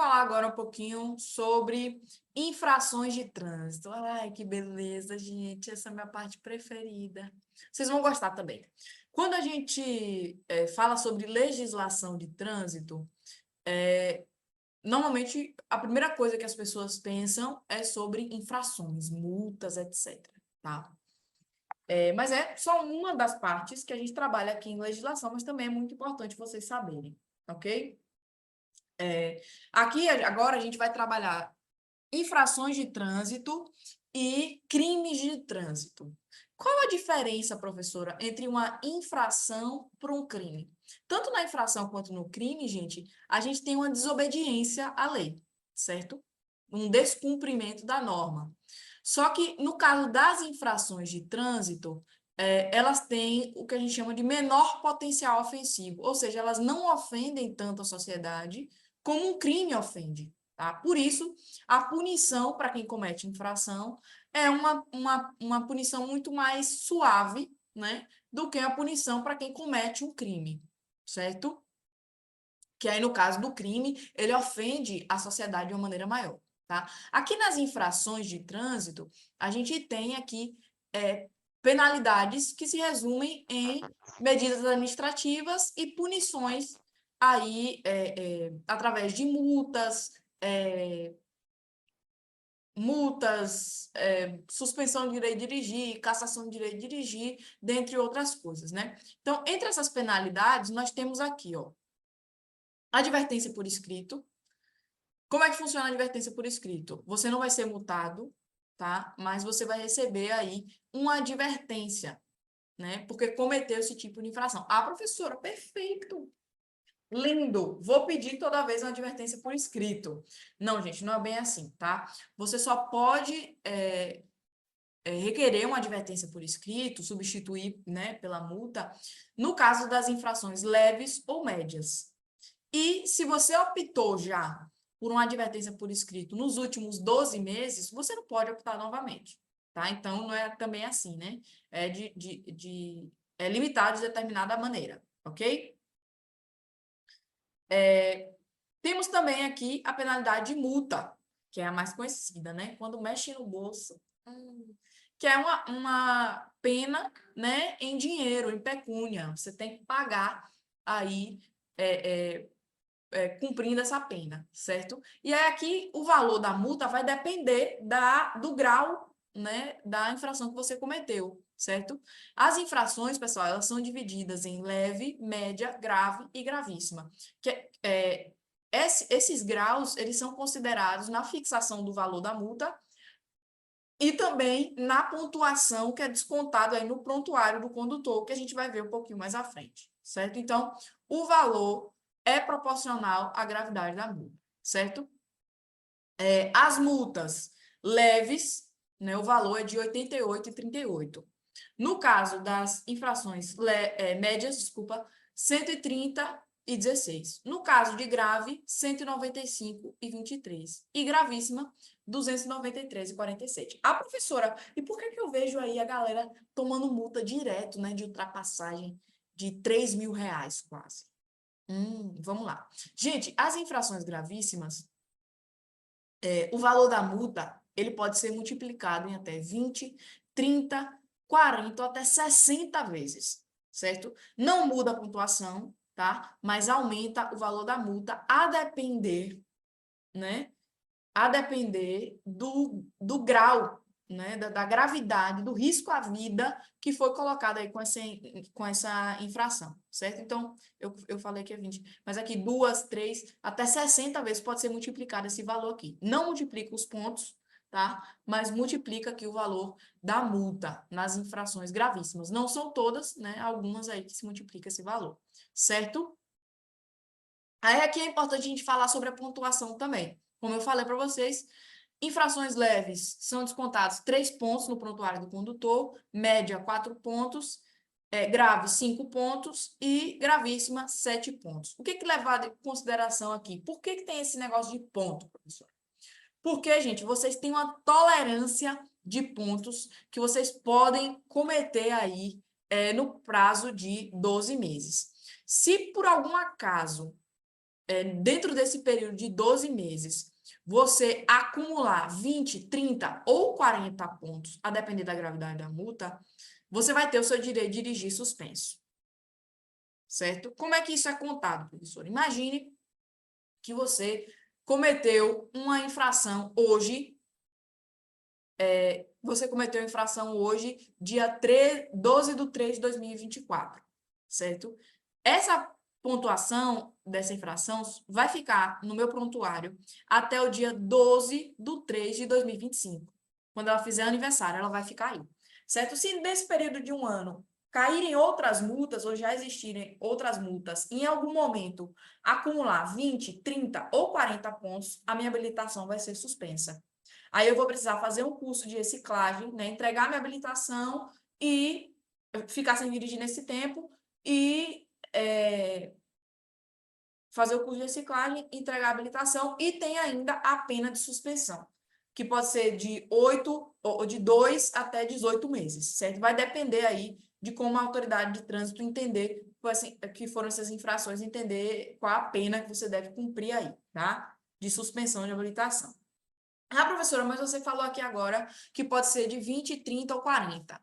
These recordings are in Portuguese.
falar agora um pouquinho sobre infrações de trânsito. Ai, que beleza, gente. Essa é a minha parte preferida. Vocês vão gostar também. Quando a gente fala sobre legislação de trânsito, normalmente a primeira coisa que as pessoas pensam é sobre infrações, multas, etc. Tá? Mas é só uma das partes que a gente trabalha aqui em legislação, mas também é muito importante vocês saberem, ok? Aqui agora a gente vai trabalhar infrações de trânsito e crimes de trânsito. Qual a diferença, professora, entre uma infração para um crime? Tanto na infração quanto no crime, gente, a gente tem uma desobediência à lei, certo? Um descumprimento da norma. Só que no caso das infrações de trânsito, elas têm o que a gente chama de menor potencial ofensivo, ou seja, elas não ofendem tanto a sociedade como um crime ofende. Tá? Por isso, a punição para quem comete infração é uma punição muito mais suave, né, do que a punição para quem comete um crime, certo? Que aí, no caso do crime, ele ofende a sociedade de uma maneira maior, tá? Aqui nas infrações de trânsito, a gente tem aqui penalidades que se resumem em medidas administrativas e punições aí através de suspensão de direito de dirigir, cassação de direito de dirigir, dentre outras coisas, né? Então, entre essas penalidades, nós temos aqui, ó, advertência por escrito. Como é que funciona a advertência por escrito? Você não vai ser multado, tá? Mas você vai receber aí uma advertência, né? Porque cometeu esse tipo de infração. Ah, professora, perfeito. Lindo, vou pedir toda vez uma advertência por escrito. Não, gente, não é bem assim, tá? Você só pode requerer uma advertência por escrito, substituir, né, pela multa, no caso das infrações leves ou médias. E se você optou já por uma advertência por escrito nos últimos 12 meses, você não pode optar novamente, tá? Então, não é também assim, né? É limitado de determinada maneira, ok? Temos também aqui a penalidade de multa, que é a mais conhecida, né? Quando mexe no bolso, que é uma pena, né, em dinheiro, em pecúnia. Você tem que pagar aí, cumprindo essa pena, certo? E aí aqui o valor da multa vai depender do grau, né, da infração que você cometeu, certo? As infrações, pessoal, elas são divididas em leve, média, grave e gravíssima. Esses graus, eles são considerados na fixação do valor da multa e também na pontuação que é descontado aí no prontuário do condutor, que a gente vai ver um pouquinho mais à frente, certo? Então, o valor é proporcional à gravidade da multa, certo? As multas leves, né, o valor é de R$ 88,38. No caso das infrações médias, desculpa, 130,16. No caso de grave, 195,23. E gravíssima, 293,47. Ah, professora, e por que eu vejo aí a galera tomando multa direto, né, de ultrapassagem de R$ 3.000 quase? Vamos lá. Gente, as infrações gravíssimas, o valor da multa, ele pode ser multiplicado em até 20, 30, 40 ou até 60 vezes, certo? Não muda a pontuação, tá? Mas aumenta o valor da multa a depender, né? A depender do grau, né? Da gravidade, do risco à vida que foi colocado aí com essa infração, certo? Então, eu falei que é 20, mas aqui 2, 3, até 60 vezes pode ser multiplicado esse valor aqui. Não multiplica os pontos, tá? Mas multiplica aqui o valor da multa nas infrações gravíssimas. Não são todas, né? Algumas aí que se multiplica esse valor, certo? Aí aqui é importante a gente falar sobre a pontuação também. Como eu falei para vocês, infrações leves são descontados 3 pontos no prontuário do condutor, média 4 pontos, grave 5 pontos e gravíssima 7 pontos. O que levar em consideração aqui? Por que tem esse negócio de ponto, professor? Porque, gente, vocês têm uma tolerância de pontos que vocês podem cometer aí no prazo de 12 meses. Se por algum acaso dentro desse período de 12 meses, você acumular 20, 30 ou 40 pontos, a depender da gravidade da multa, você vai ter o seu direito de dirigir suspenso. Certo? Como é que isso é contado, professor? Imagine que você cometeu uma infração hoje, dia 12/3/2024, certo? Essa pontuação dessa infração vai ficar no meu prontuário até o dia 12/3/2025. Quando ela fizer aniversário, ela vai ficar aí, certo? Se nesse período de um ano caírem outras multas ou já existirem outras multas, em algum momento acumular 20, 30 ou 40 pontos, a minha habilitação vai ser suspensa. Aí eu vou precisar fazer um curso de reciclagem, né, entregar minha habilitação e ficar sem dirigir nesse tempo e fazer o curso de reciclagem, entregar a habilitação e tem ainda a pena de suspensão, que pode ser de 8 ou de 2 até 18 meses, certo? Vai depender aí de como a autoridade de trânsito entender que foram essas infrações, entender qual a pena que você deve cumprir aí, tá? De suspensão de habilitação. Ah, professora, mas você falou aqui agora que pode ser de 20, 30 ou 40,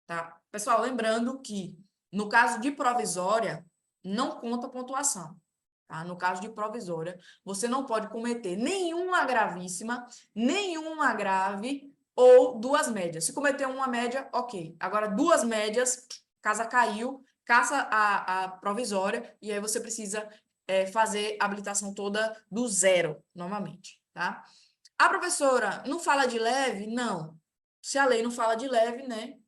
tá? Pessoal, lembrando que no caso de provisória, não conta pontuação, tá? No caso de provisória, você não pode cometer nenhuma gravíssima, nenhuma grave ou duas médias. Se cometer uma média, ok. Agora, duas médias, casa caiu, caça a provisória e aí você precisa fazer a habilitação toda do zero, novamente, tá? A professora não fala de leve? Não. Se a lei não fala de leve, né?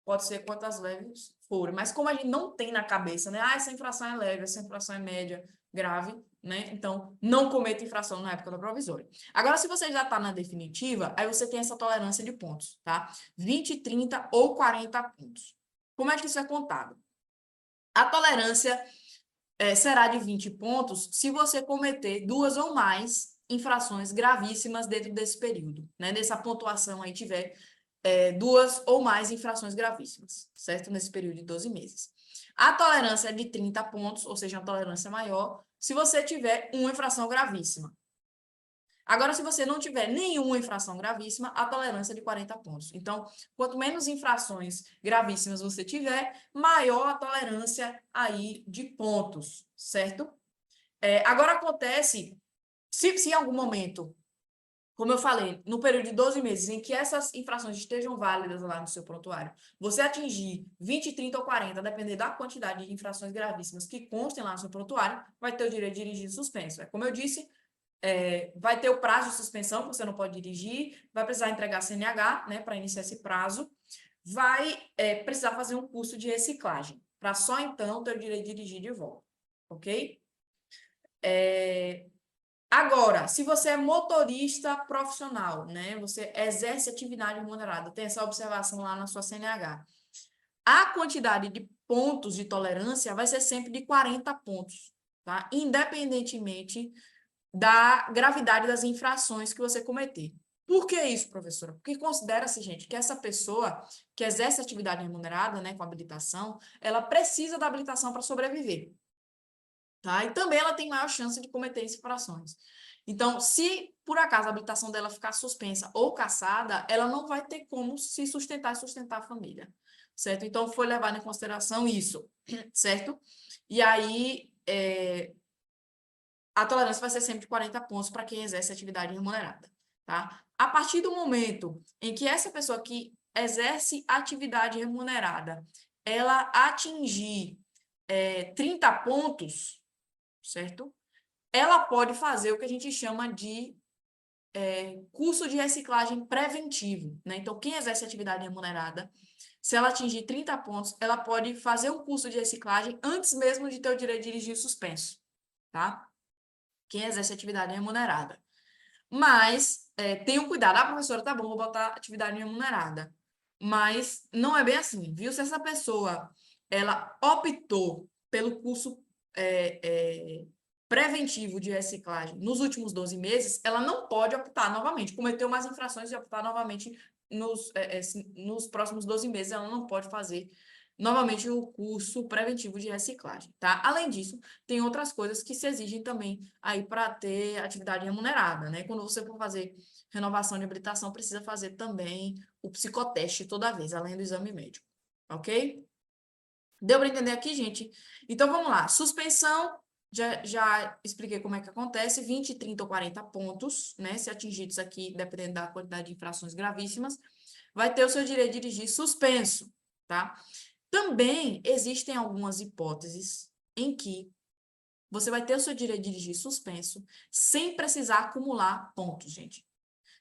Pode ser quantas leves forem. Mas como a gente não tem na cabeça, né? Ah, essa infração é leve, essa infração é média, grave, né? Então, não cometa infração na época da provisória. Agora, se você já está na definitiva, aí você tem essa tolerância de pontos, tá? 20, 30 ou 40 pontos. Como é que isso é contado? A tolerância será de 20 pontos se você cometer duas ou mais infrações gravíssimas dentro desse período, né? Nessa pontuação aí tiver duas ou mais infrações gravíssimas, certo? Nesse período de 12 meses. A tolerância é de 30 pontos, ou seja, uma tolerância maior, se você tiver uma infração gravíssima. Agora, se você não tiver nenhuma infração gravíssima, a tolerância é de 40 pontos. Então, quanto menos infrações gravíssimas você tiver, maior a tolerância aí de pontos, certo? Agora, acontece, se em algum momento, como eu falei, no período de 12 meses em que essas infrações estejam válidas lá no seu prontuário, você atingir 20, 30 ou 40, a depender da quantidade de infrações gravíssimas que constem lá no seu prontuário, vai ter o direito de dirigir suspenso. Como eu disse, vai ter o prazo de suspensão, que você não pode dirigir, vai precisar entregar CNH, né, para iniciar esse prazo, vai precisar fazer um curso de reciclagem, para só então ter o direito de dirigir de volta, ok? Agora, se você é motorista profissional, né, você exerce atividade remunerada, tem essa observação lá na sua CNH, a quantidade de pontos de tolerância vai ser sempre de 40 pontos, tá? Independentemente da gravidade das infrações que você cometer. Por que isso, professora? Porque considera-se, gente, que essa pessoa que exerce atividade remunerada, né, com habilitação, ela precisa da habilitação para sobreviver, tá? E também ela tem maior chance de cometer infrações. Então, se por acaso a habilitação dela ficar suspensa ou cassada, ela não vai ter como se sustentar e sustentar a família, certo? Então, foi levado em consideração isso, certo? E aí, a tolerância vai ser sempre de 40 pontos para quem exerce atividade remunerada, tá? A partir do momento em que essa pessoa que exerce atividade remunerada, ela atingir 30 pontos, certo? Ela pode fazer o que a gente chama de curso de reciclagem preventivo, né? Então, quem exerce atividade remunerada, se ela atingir 30 pontos, ela pode fazer um curso de reciclagem antes mesmo de ter o direito de dirigir suspenso, tá? Quem exerce atividade remunerada. Mas, tenham cuidado. Ah, professora, tá bom, vou botar atividade remunerada. Mas não é bem assim, viu? Se essa pessoa, ela optou pelo curso preventivo de reciclagem nos últimos 12 meses, ela não pode optar novamente. Cometeu mais infrações e optar novamente nos próximos 12 meses, ela não pode fazer novamente o curso preventivo de reciclagem, tá? Além disso, tem outras coisas que se exigem também aí para ter atividade remunerada, né? Quando você for fazer renovação de habilitação, precisa fazer também o psicoteste toda vez, além do exame médico, ok? Deu para entender aqui, gente? Então, vamos lá. Suspensão, já expliquei como é que acontece, 20, 30 ou 40 pontos, né? Se atingidos aqui, dependendo da quantidade de infrações gravíssimas, vai ter o seu direito de dirigir suspenso, tá? Também existem algumas hipóteses em que você vai ter o seu direito de dirigir suspenso sem precisar acumular pontos, gente.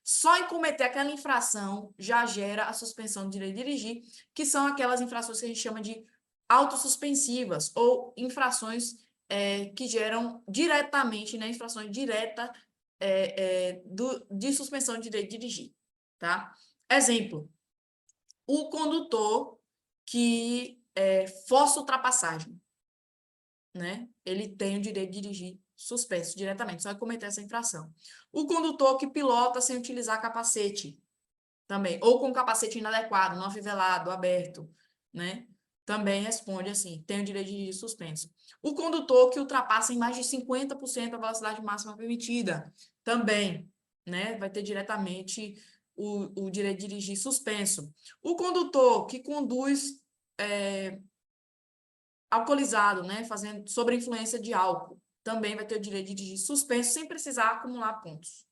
Só em cometer aquela infração já gera a suspensão do direito de dirigir, que são aquelas infrações que a gente chama de autossuspensivas ou infrações que geram diretamente, né, infrações diretas de suspensão de direito de dirigir, tá? Exemplo, o condutor que força ultrapassagem, né? Ele tem o direito de dirigir suspenso diretamente, só que cometer essa infração. O condutor que pilota sem utilizar capacete, também, ou com capacete inadequado, não afivelado, aberto, né? Também responde assim, tem o direito de dirigir suspenso. O condutor que ultrapassa em mais de 50% a velocidade máxima permitida, também, né? Vai ter diretamente o direito de dirigir suspenso. O condutor que conduz alcoolizado, né? Fazendo sobre influência de álcool, também vai ter o direito de dirigir suspenso sem precisar acumular pontos,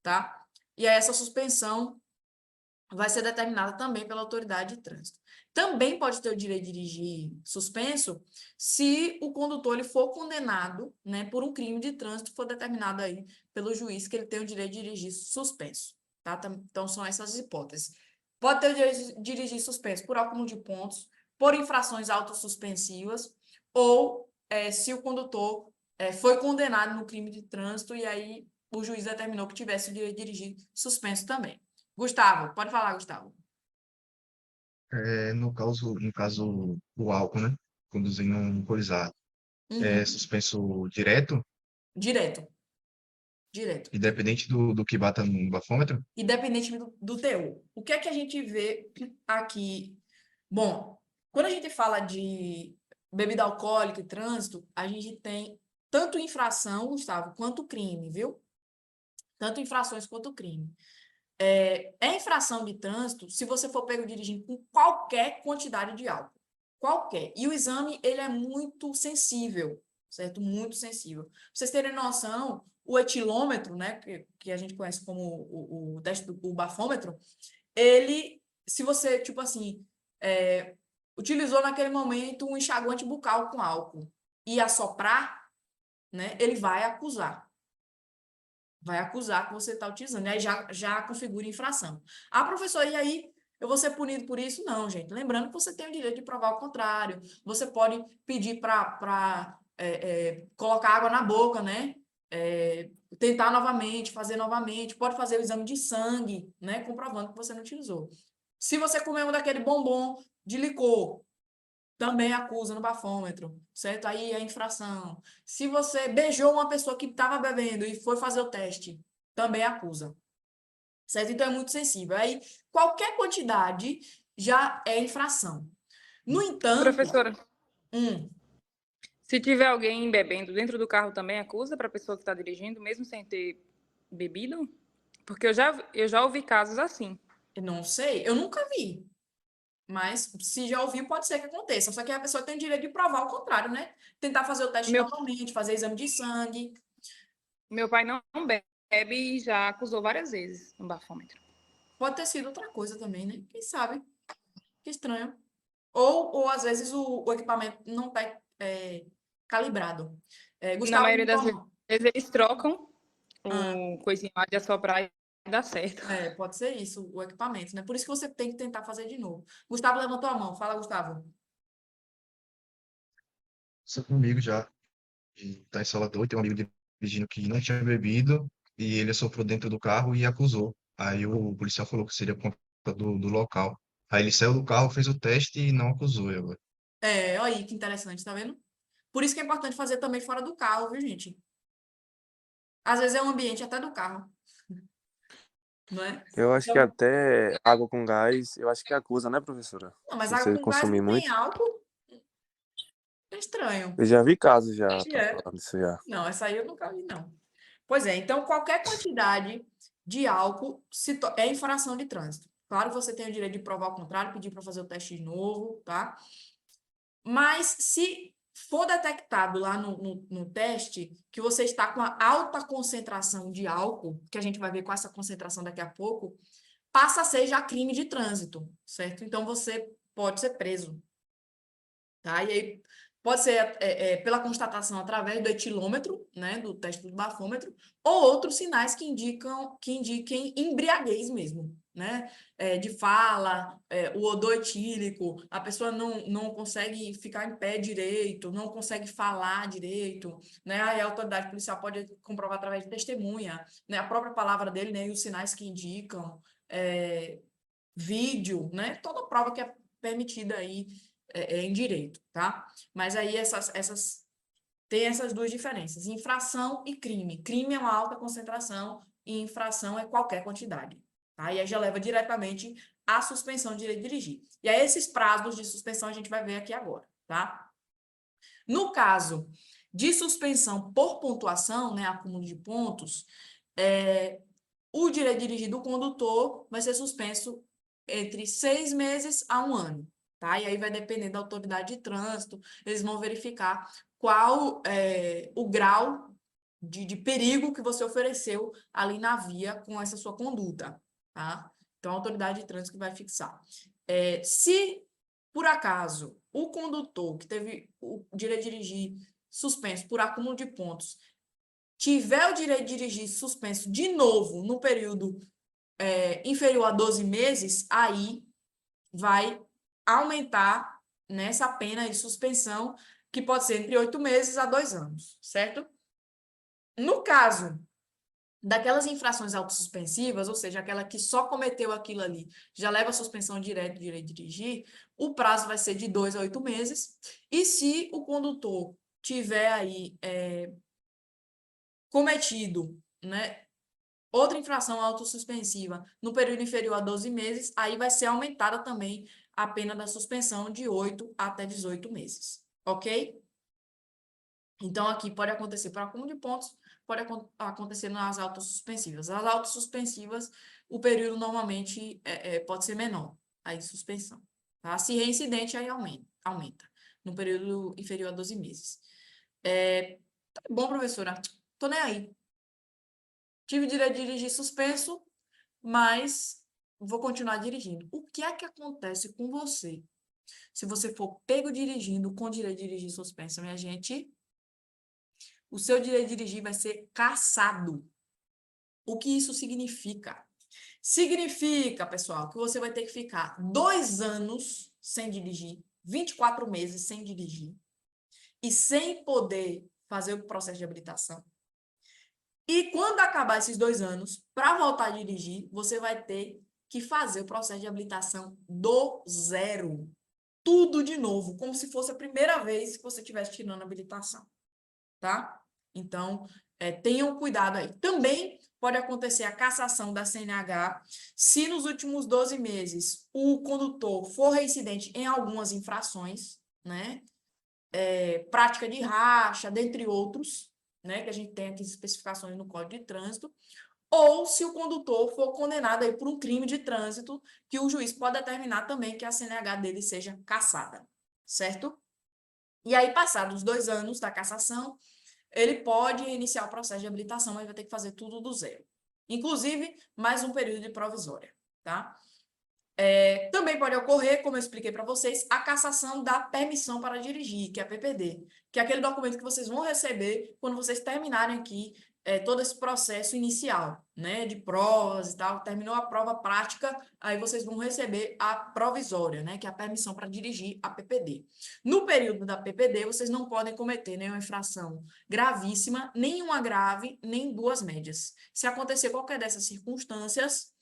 tá? E aí essa suspensão vai ser determinada também pela autoridade de trânsito. Também pode ter o direito de dirigir suspenso se o condutor ele for condenado, né, por um crime de trânsito, for determinado aí pelo juiz que ele tem o direito de dirigir suspenso, tá? Então são essas hipóteses. Pode ter o direito de dirigir suspenso por acúmulo de pontos, por infrações autossuspensivas, ou se o condutor foi condenado no crime de trânsito e aí o juiz determinou que tivesse o direito de dirigir suspenso também. Gustavo, pode falar, Gustavo. No caso, o álcool, né? Conduzindo um alcoolizado. É Uhum. suspenso direto, Direto, direto. independente do que bata no bafômetro? Independente do teor. O que é que a gente vê aqui? Bom, quando a gente fala de bebida alcoólica e trânsito, a gente tem tanto infração, Gustavo, quanto crime, viu? Tanto infrações quanto crime. É infração de trânsito se você for pego dirigindo com qualquer quantidade de álcool. Qualquer. E o exame, ele é muito sensível, certo? Muito sensível. Pra vocês terem noção, o etilômetro, né, que a gente conhece como o bafômetro, ele, se você, tipo assim, utilizou naquele momento um enxaguante bucal com álcool e assoprar, né, ele vai acusar que você está utilizando, e aí já configura infração. Ah, professor, e aí eu vou ser punido por isso? Não, gente. Lembrando que você tem o direito de provar o contrário. Você pode pedir para colocar água na boca, né? Tentar novamente, fazer novamente. Pode fazer o exame de sangue, né? Comprovando que você não utilizou. Se você comer um daquele bombom de licor, também acusa no bafômetro, certo? Aí é infração. Se você beijou uma pessoa que estava bebendo e foi fazer o teste, também acusa, certo? Então é muito sensível. Aí qualquer quantidade já é infração. No entanto, Professora, hum, se tiver alguém bebendo dentro do carro, também acusa para a pessoa que está dirigindo, mesmo sem ter bebido? Porque eu já ouvi casos assim. eu não sei, eu nunca vi. Mas se já ouviu, pode ser que aconteça. Só que a pessoa tem o direito de provar o contrário, né? Tentar fazer o teste Meu, novamente, fazer exame de sangue. meu pai não bebe e já acusou várias vezes no bafômetro. Pode ter sido outra coisa também, né? Quem sabe? Que estranho. Ou às vezes o equipamento não está calibrado. Na Gustavo, maioria levantou das a vezes mão. eles trocam Ah, o coisinho lá de assoprar e dá certo. pode ser isso, o equipamento, né? Por isso que você tem que tentar fazer de novo. Gustavo levantou a mão. Fala, Gustavo. Isso é comigo já. E tá em Salvador, tem um amigo dirigindo que não tinha bebido e ele assoprou dentro do carro e acusou. Aí o policial falou que seria por conta do local. Aí ele saiu do carro, fez o teste e não acusou ele. Olha aí, que interessante, tá vendo? Por isso que é importante fazer também fora do carro, viu, gente? Às vezes é um ambiente até do carro. não é? Eu acho que Então, até água com gás, eu acho que acusa, né, professora? não, mas Se água você com gás consumir não tem muito. álcool, é estranho. Eu já vi casos já E pra é. falar disso já. Não, essa aí eu nunca vi, não. Pois é, então qualquer quantidade de álcool é infração de trânsito. Claro que você tem o direito de provar o contrário, pedir para fazer o teste de novo, tá? Mas se for detectado lá no teste que você está com a alta concentração de álcool, que a gente vai ver com essa concentração daqui a pouco, passa a ser já crime de trânsito, certo? Então você pode ser preso, tá? E aí pode ser pela constatação através do etilômetro, né, do teste do bafômetro, ou outros sinais que indiquem embriaguez mesmo, né? De fala, o odor etílico, a pessoa não consegue ficar em pé direito, não consegue falar direito, né? Aí a autoridade policial pode comprovar através de testemunha, né? A própria palavra dele, né, e os sinais que indicam, vídeo, né? Toda prova que é permitida aí em direito, tá? Mas aí tem essas duas diferenças, infração e crime. Crime é uma alta concentração e infração é qualquer quantidade, tá? E aí já leva diretamente à suspensão de direito de dirigir. E aí esses prazos de suspensão a gente vai ver aqui agora, tá? No caso de suspensão por pontuação, né, acúmulo de pontos, o direito de dirigir do condutor vai ser suspenso entre 6 meses a 1 ano, tá? E aí vai depender da autoridade de trânsito, eles vão verificar qual o grau de perigo que você ofereceu ali na via com essa sua conduta, tá? Então, a autoridade de trânsito que vai fixar. Se, por acaso, o condutor que teve o direito de dirigir suspenso por acúmulo de pontos tiver o direito de dirigir suspenso de novo no período inferior a 12 meses, aí vai aumentar nessa pena de suspensão, que pode ser entre 8 meses a 2 anos, certo? No caso daquelas infrações autossuspensivas, ou seja, aquela que só cometeu aquilo ali, já leva a suspensão direta do direito de dirigir, o prazo vai ser de 2 a 8 meses, e se o condutor tiver aí cometido, né, outra infração autossuspensiva no período inferior a 12 meses, aí vai ser aumentada também a pena da suspensão de 8 até 18 meses, ok? Então, aqui pode acontecer para acúmulo de pontos, pode acontecer nas autossuspensivas. As autossuspensivas, o período normalmente pode ser menor, aí suspensão. Tá? Se reincidente, aí aumenta no período inferior a 12 meses. Tá bom, professora, tô nem aí. Tive direito de dirigir suspenso, mas vou continuar dirigindo. O que é que acontece com você se você for pego dirigindo com direito de dirigir suspenso, minha gente? O seu direito de dirigir vai ser cassado. O que isso significa? Significa, pessoal, que você vai ter que ficar 2 anos sem dirigir, 24 meses sem dirigir, e sem poder fazer o processo de habilitação. E quando acabar esses 2 anos, para voltar a dirigir, você vai ter que fazer o processo de habilitação do zero. Tudo de novo, como se fosse a primeira vez que você estivesse tirando a habilitação, tá? Então, tenham cuidado aí. Também pode acontecer a cassação da CNH se nos últimos 12 meses o condutor for reincidente em algumas infrações, né? Prática de racha, dentre outros, né, que a gente tem aqui especificações no Código de Trânsito, ou se o condutor for condenado aí por um crime de trânsito, que o juiz pode determinar também que a CNH dele seja cassada, certo? E aí, passados os 2 anos da cassação, ele pode iniciar o processo de habilitação, mas vai ter que fazer tudo do zero. Inclusive, mais um período de provisória, tá? Também pode ocorrer, como eu expliquei para vocês, a cassação da permissão para dirigir, que é a PPD, que é aquele documento que vocês vão receber quando vocês terminarem aqui todo esse processo inicial, né, de provas e tal. Terminou a prova prática, aí vocês vão receber a provisória, né, que é a permissão para dirigir, a PPD. No período da PPD, vocês não podem cometer nenhuma infração gravíssima, nenhuma grave, nem 2 médias. Se acontecer qualquer dessas circunstâncias,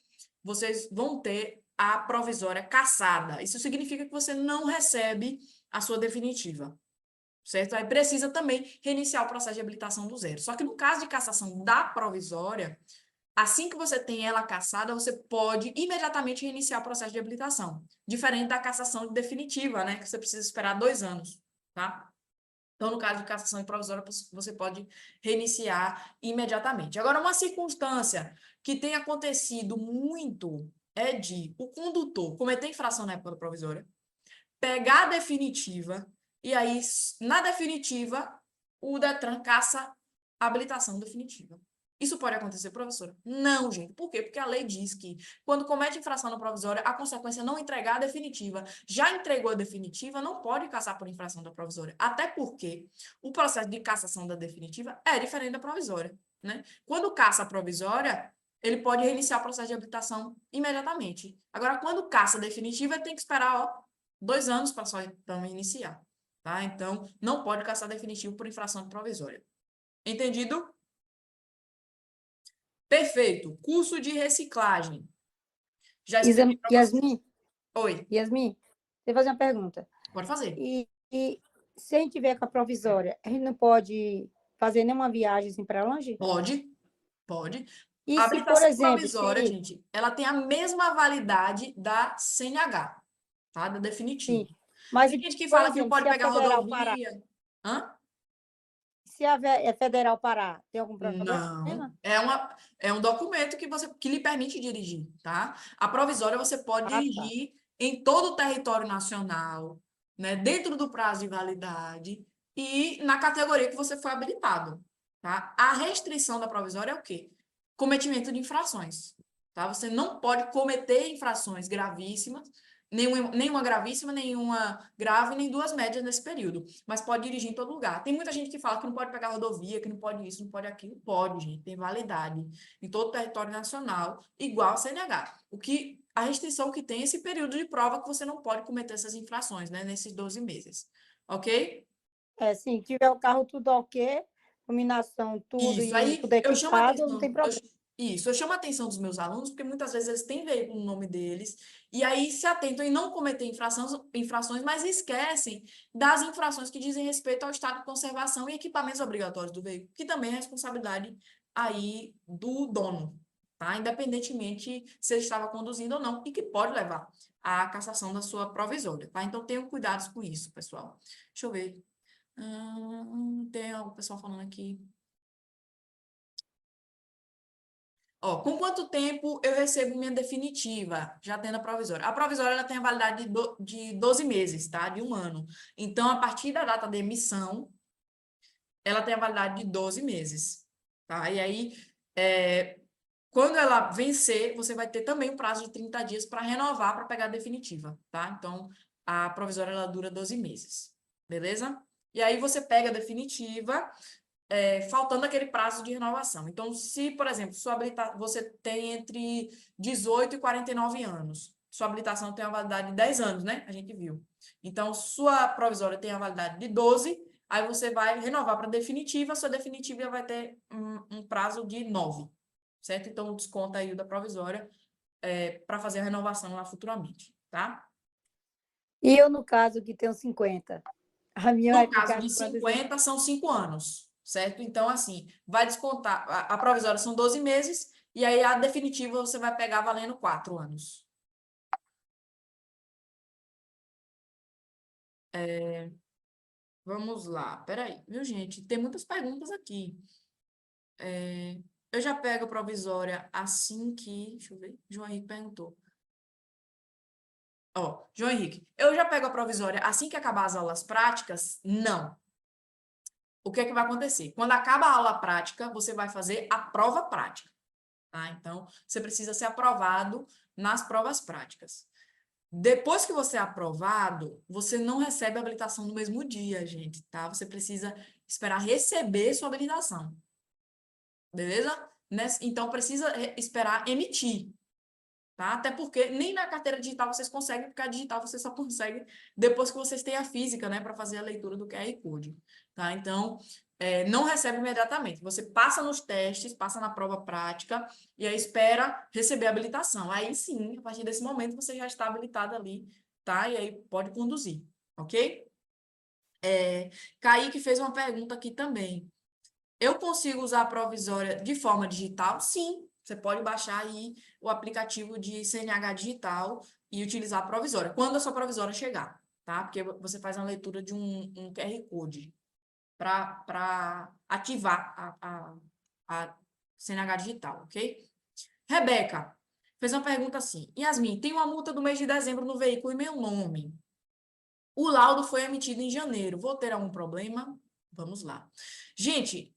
vocês vão ter a provisória cassada. Isso significa que você não recebe a sua definitiva, certo? Aí precisa também reiniciar o processo de habilitação do zero. Só que no caso de cassação da provisória, assim que você tem ela cassada, você pode imediatamente reiniciar o processo de habilitação. Diferente da cassação definitiva, né? Que você precisa esperar 2 anos, tá? Então, no caso de cassação provisória, você pode reiniciar imediatamente. Agora, uma circunstância que tem acontecido muito é de o condutor cometer infração na época da provisória, pegar a definitiva, e aí, na definitiva, o Detran caça a habilitação definitiva. Isso pode acontecer, professora? Não, gente. Por quê? Porque a lei diz que, quando comete infração na provisória, a consequência é não entregar a definitiva. Já entregou a definitiva, não pode caçar por infração da provisória. Até porque o processo de cassação da definitiva é diferente da provisória, né? Quando caça a provisória, ele pode reiniciar o processo de habilitação imediatamente. Agora, quando caça a definitiva, ele tem que esperar, 2 anos para só então iniciar, tá? Então, não pode caçar definitivo por infração de provisória. Entendido? Perfeito. Curso de reciclagem. Já expliquei para você. Yasmin, Oi, Yasmin, deixa eu fazer uma pergunta. pode fazer. E se a gente tiver com a provisória, a gente não pode fazer nenhuma viagem assim, para longe? Pode. E A se, por habilitação exemplo, provisória, gente, ela tem a mesma validade da CNH, tá? Da definitiva. sim, mas, Tem gente que por fala que não exemplo, pode se a pegar federal parar, rodovia. Hã? se a federal parar, tem algum Não, problema? é um documento que lhe permite dirigir, tá? A provisória você pode Ah, tá. dirigir em todo o território nacional, né? Dentro do prazo de validade e na categoria que você foi habilitado, tá? A restrição da provisória é o quê? Cometimento de infrações, tá? Você não pode cometer infrações gravíssimas, nenhuma gravíssima, nenhuma grave, nem 2 médias nesse período, mas pode dirigir em todo lugar. Tem muita gente que fala que não pode pegar rodovia, que não pode isso, não pode aquilo. Pode, gente, tem validade em todo o território nacional, igual a CNH. A restrição que tem é esse período de prova que você não pode cometer essas infrações, né, nesses 12 meses. Ok? Se tiver o carro tudo ok, iluminação, tudo, Isso, e aí tudo equipado, não tem problema. eu chamo a atenção dos meus alunos, porque muitas vezes eles têm veículo no nome deles, e aí se atentam em não cometer infrações, mas esquecem das infrações que dizem respeito ao estado de conservação e equipamentos obrigatórios do veículo, que também é responsabilidade aí do dono, tá? Independentemente se ele estava conduzindo ou não, e que pode levar à cassação da sua provisória, tá? Então tenham cuidados com isso, pessoal. Deixa eu ver. Tem o pessoal falando aqui. Ó, com quanto tempo eu recebo minha definitiva, já tendo a provisória? A provisória ela tem a validade de 12 meses, tá? De 1 ano. Então, a partir da data de emissão, ela tem a validade de 12 meses, tá? E aí, quando ela vencer, você vai ter também um prazo de 30 dias para renovar, para pegar a definitiva, tá? Então, a provisória ela dura 12 meses, beleza? E aí, você pega a definitiva, faltando aquele prazo de renovação. Então, se, por exemplo, você tem entre 18 e 49 anos, sua habilitação tem a validade de 10 anos, né? A gente viu. Então, sua provisória tem a validade de 12, aí você vai renovar para definitiva, sua definitiva vai ter um prazo de 9, certo? Então, desconta aí o da provisória para fazer a renovação lá futuramente, tá? E eu, no caso, que tenho 50, a minha vai No caso ficar de com quantos 50, são 5 anos, certo? Então, assim, vai descontar. A provisória são 12 meses, e aí a definitiva você vai pegar valendo 4 anos. Vamos lá, peraí, viu, gente? Tem muitas perguntas aqui. Eu já pego a provisória assim que. Deixa eu ver, João Henrique perguntou. Ó, João Henrique, eu já pego a provisória assim que acabar as aulas práticas? Não. O que é que vai acontecer? Quando acaba a aula prática, você vai fazer a prova prática, tá? Então, você precisa ser aprovado nas provas práticas. Depois que você é aprovado, você não recebe a habilitação no mesmo dia, gente, tá? Você precisa esperar receber sua habilitação. Beleza? Então, precisa esperar emitir, tá? Até porque nem na carteira digital vocês conseguem, porque a digital você só consegue depois que vocês têm a física, né, para fazer a leitura do QR Code, tá? Então, não recebe imediatamente. Você passa nos testes, passa na prova prática e aí espera receber a habilitação. Aí sim, a partir desse momento você já está habilitado ali, tá? E aí pode conduzir, ok? Kaique fez uma pergunta aqui também. Eu consigo usar a provisória de forma digital? Sim, Você pode baixar aí o aplicativo de CNH digital e utilizar a provisória, quando a sua provisória chegar, tá? Porque você faz uma leitura de um QR Code para ativar a CNH digital, ok? Rebeca fez uma pergunta assim: Yasmin, tem uma multa do mês de dezembro no veículo em meu nome. O laudo foi emitido em janeiro. Vou ter algum problema? Vamos lá. Gente,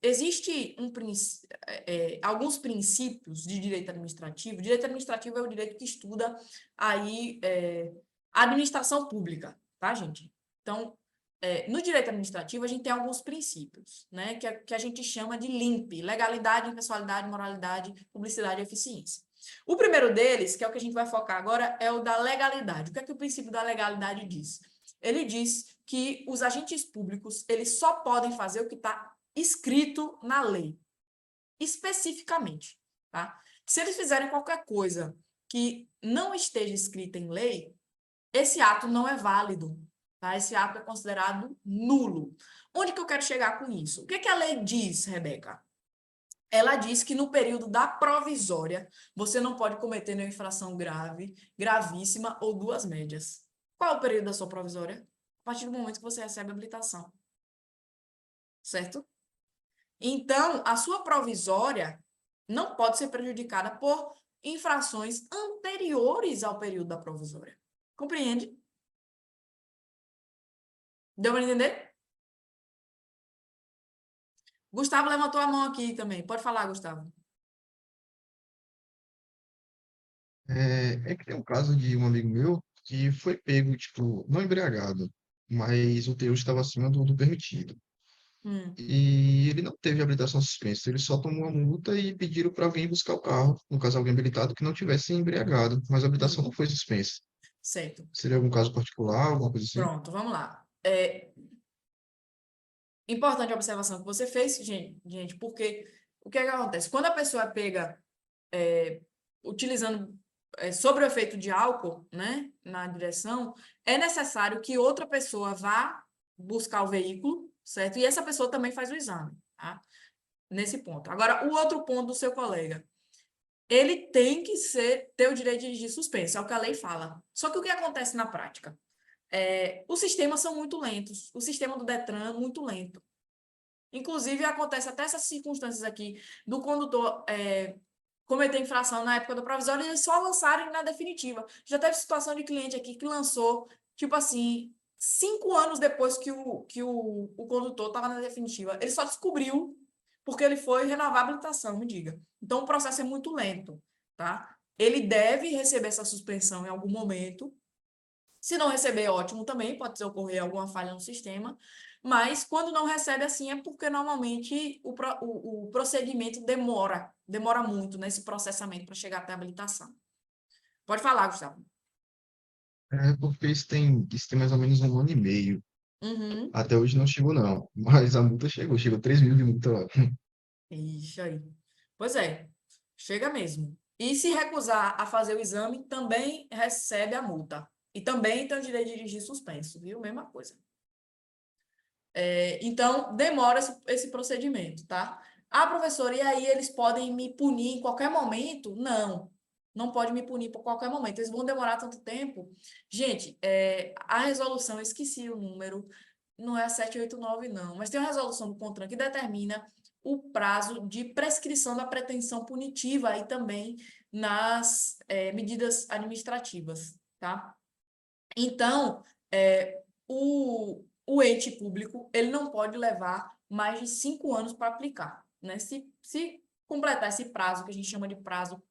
existe alguns princípios de direito administrativo. Direito administrativo é o direito que estuda aí a administração pública, tá, gente? Então, no direito administrativo, a gente tem alguns princípios, né, que a gente chama de LIMP, legalidade, impessoalidade, moralidade, publicidade e eficiência. O primeiro deles, que é o que a gente vai focar agora, é o da legalidade. O que é que o princípio da legalidade diz? Ele diz que os agentes públicos, eles só podem fazer o que está escrito na lei, especificamente, tá? Se eles fizerem qualquer coisa que não esteja escrita em lei, esse ato não é válido, tá? Esse ato é considerado nulo. Onde que eu quero chegar com isso? O que é que a lei diz, Rebeca? Ela diz que no período da provisória, você não pode cometer nenhuma infração grave, gravíssima ou duas médias. Qual é o período da sua provisória? A partir do momento que você recebe a habilitação. Certo? Então, a sua provisória não pode ser prejudicada por infrações anteriores ao período da provisória. Compreende? Deu para entender? Gustavo levantou a mão aqui também. Pode falar, Gustavo. É que tem um caso de um amigo meu que foi pego, tipo, não embriagado, mas o teor estava acima do permitido. Hum, E ele não teve habilitação suspensa, ele só tomou a multa e pediram para alguém buscar o carro, no caso alguém habilitado que não tivesse embriagado, mas a habilitação não foi suspensa. certo. Seria algum caso particular, alguma coisa assim? Pronto, vamos lá. Importante a observação que você fez, gente, porque o que é que acontece? Quando a pessoa é pega utilizando sob o efeito de álcool, né, na direção, é necessário que outra pessoa vá buscar o veículo, certo? E essa pessoa também faz o exame, tá? Nesse ponto. Agora, o outro ponto do seu colega, ele tem que ter o direito de dirigir suspenso, é o que a lei fala. Só que o que acontece na prática? Os sistemas são muito lentos, o sistema do Detran é muito lento. Inclusive, acontece até essas circunstâncias aqui do condutor cometer infração na época do provisório e eles só lançarem na definitiva. Já teve situação de cliente aqui que lançou, tipo assim, 5 anos depois que o condutor estava na definitiva. Ele só descobriu porque ele foi renovar a habilitação, me diga. Então, o processo é muito lento, tá? Ele deve receber essa suspensão em algum momento. Se não receber, ótimo também, pode ocorrer alguma falha no sistema, mas quando não recebe assim é porque normalmente o procedimento demora muito nesse processamento para chegar até a habilitação. Pode falar, Gustavo. É porque isso tem mais ou menos 1 ano e meio. Uhum. Até hoje não chegou, não. Mas a multa chegou 3 mil de multa lá. Ixi, aí. Pois é, chega mesmo. E se recusar a fazer o exame, também recebe a multa. E também tem o direito de dirigir suspenso, viu? Mesma coisa. Então, demora esse procedimento, tá? Ah, professora, e aí eles podem me punir em qualquer momento? Não, não pode me punir por qualquer momento. Eles vão demorar tanto tempo. Gente, a resolução, eu esqueci o número, não é a 789, não, mas tem uma resolução do CONTRAN que determina o prazo de prescrição da pretensão punitiva e também nas medidas administrativas, tá? Então, o ente público ele não pode levar mais de 5 anos para aplicar, né? Se completar esse prazo, que a gente chama de prazo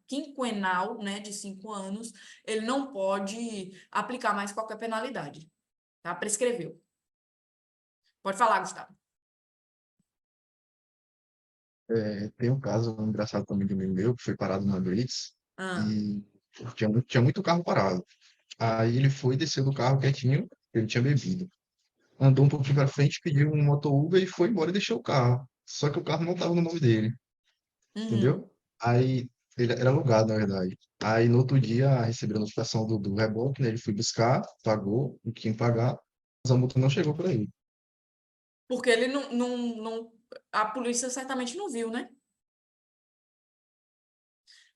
quinquenal, né, de 5 anos, ele não pode aplicar mais qualquer penalidade, tá? Prescreveu. Pode falar, Gustavo. Tem um caso engraçado também de um amigo meu que foi parado na Blitz Ah, e tinha muito carro parado. Aí ele foi, desceu do carro quietinho, ele tinha bebido. Andou um pouquinho pra frente, pediu um moto Uber e foi embora e deixou o carro. Só que o carro não estava no nome dele, uhum. entendeu? Aí ele era alugado, na verdade. Aí no outro dia recebeu a notificação do reboque, né? Ele foi buscar, pagou o que tinha que pagar, mas a multa não chegou para ele. Porque ele a polícia certamente não viu, né?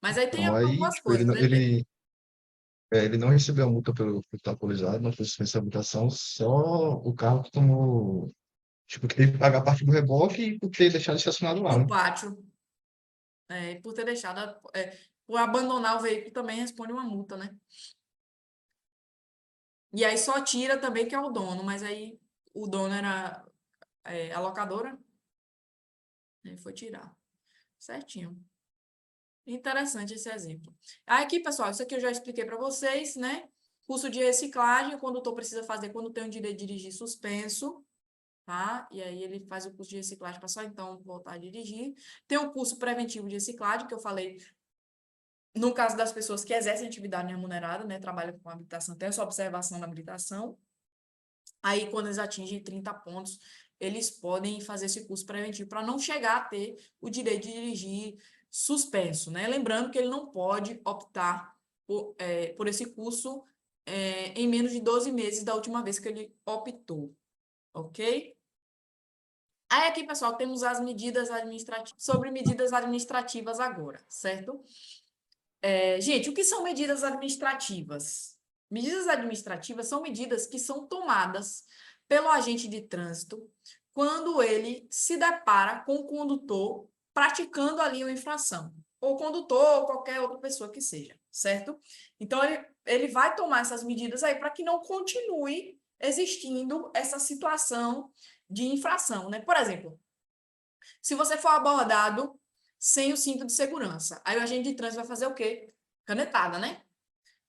Mas aí tem Então, aí, algumas tipo, ele, coisas, não- né? ele não recebeu a multa pelo estar alcoolizado, não foi suspensa a habilitação, só o carro que tomou, tipo, que teve que pagar a parte do reboque e por ter deixado estacionado lá, No né? pátio, por ter deixado, por abandonar o veículo também responde uma multa, né? E aí só tira também que é o dono, mas aí o dono era a locadora, aí foi tirar. Certinho. Interessante esse exemplo. Aqui, pessoal, isso aqui eu já expliquei para vocês, né? Curso de reciclagem, o condutor precisa fazer quando tem o direito de dirigir suspenso, tá? E aí ele faz o curso de reciclagem para só então voltar a dirigir. Tem o curso preventivo de reciclagem, que eu falei, no caso das pessoas que exercem atividade remunerada, né? Trabalham com habilitação, tem essa observação na habilitação. Aí, quando eles atingem 30 pontos, eles podem fazer esse curso preventivo para não chegar a ter o direito de dirigir suspenso, né? Lembrando que ele não pode optar por esse curso em menos de 12 meses da última vez que ele optou, ok? Aí aqui, pessoal, temos as medidas administrativas, sobre medidas administrativas agora, certo? Gente, o que são medidas administrativas? Medidas administrativas são medidas que são tomadas pelo agente de trânsito quando ele se depara com o condutor praticando ali uma infração, ou condutor, ou qualquer outra pessoa que seja, certo? Então, ele vai tomar essas medidas aí para que não continue existindo essa situação de infração, né? Por exemplo, se você for abordado sem o cinto de segurança, aí o agente de trânsito vai fazer o quê? Canetada, né?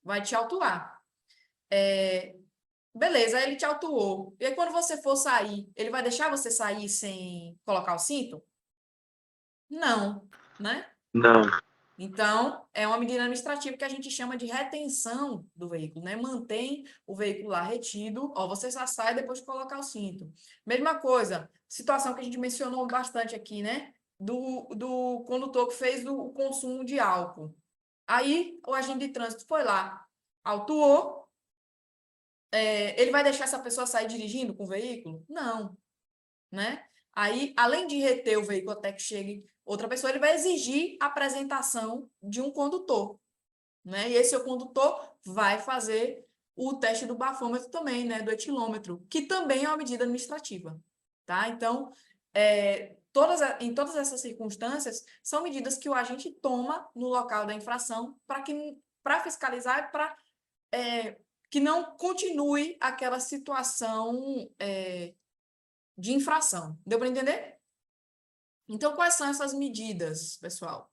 Vai te autuar. Beleza, aí ele te autuou. E aí, quando você for sair, ele vai deixar você sair sem colocar o cinto? Não, né? Não. Então, é uma medida administrativa que a gente chama de retenção do veículo, né? Mantém o veículo lá retido, ó, você só sai depois de colocar o cinto. Mesma coisa, situação que a gente mencionou bastante aqui, né? Do condutor que fez o consumo de álcool. Aí, o agente de trânsito foi lá, autuou, ele vai deixar essa pessoa sair dirigindo com o veículo? Não, né? Aí, além de reter o veículo até que chegue outra pessoa, ele vai exigir a apresentação de um condutor, né? E esse condutor vai fazer o teste do bafômetro também, né? Do etilômetro, que também é uma medida administrativa, tá? Então, em todas essas circunstâncias, são medidas que o agente toma no local da infração para fiscalizar e para que não continue aquela situação de infração. Deu para entender? Então, quais são essas medidas, pessoal?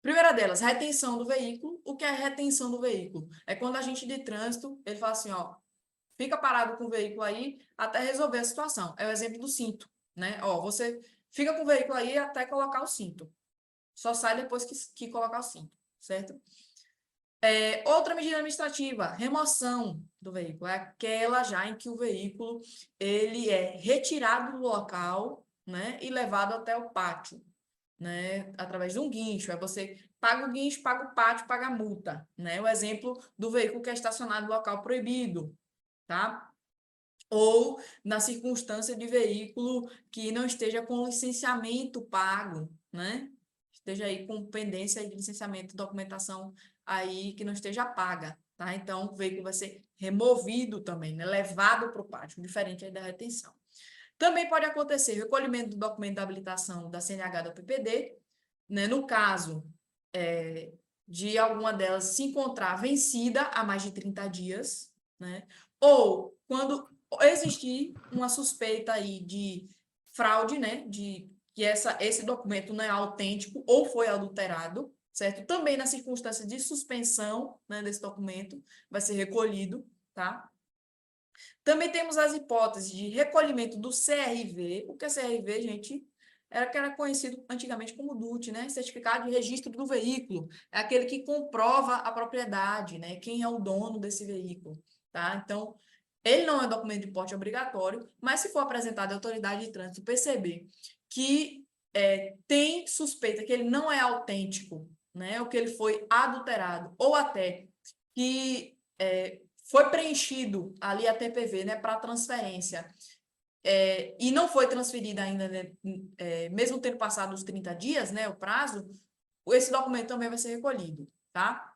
Primeira delas, retenção do veículo. O que é retenção do veículo? É quando a agente de trânsito, ele fala assim, ó, fica parado com o veículo aí até resolver a situação. É o exemplo do cinto, né? Ó, você fica com o veículo aí até colocar o cinto. Só sai depois que colocar o cinto, certo? Outra medida administrativa, remoção do veículo. É aquela já em que o veículo ele é retirado do local, né, e levado até o pátio, né, através de um guincho. Aí você paga o guincho, paga o pátio, paga a multa, né? O exemplo do veículo que é estacionado no local proibido, tá? Ou na circunstância de veículo que não esteja com licenciamento pago, né? Esteja aí com pendência de licenciamento, documentação aí que não esteja paga, tá? Então, o veículo vai ser removido também, né? Levado para o pátio, diferente aí da retenção. Também pode acontecer recolhimento do documento da habilitação da CNH da PPD, né? No caso de alguma delas se encontrar vencida há mais de 30 dias, né? Ou quando existir uma suspeita aí de fraude, né? De que esse documento não é autêntico ou foi adulterado, certo? Também na circunstância de suspensão, né, desse documento, vai ser recolhido, tá? Também temos as hipóteses de recolhimento do CRV. O que é CRV, gente? Que era conhecido antigamente como DUT, né? Certificado de Registro do Veículo. É aquele que comprova a propriedade, né? Quem é o dono desse veículo, tá? Então, ele não é documento de porte obrigatório, mas se for apresentado à autoridade de trânsito perceber que tem suspeita que ele não é autêntico, né? Ou que ele foi adulterado, ou até que foi preenchido ali a TPV, né, para transferência, e não foi transferida ainda, né, mesmo tendo passado os 30 dias, né, o prazo, esse documento também vai ser recolhido, tá?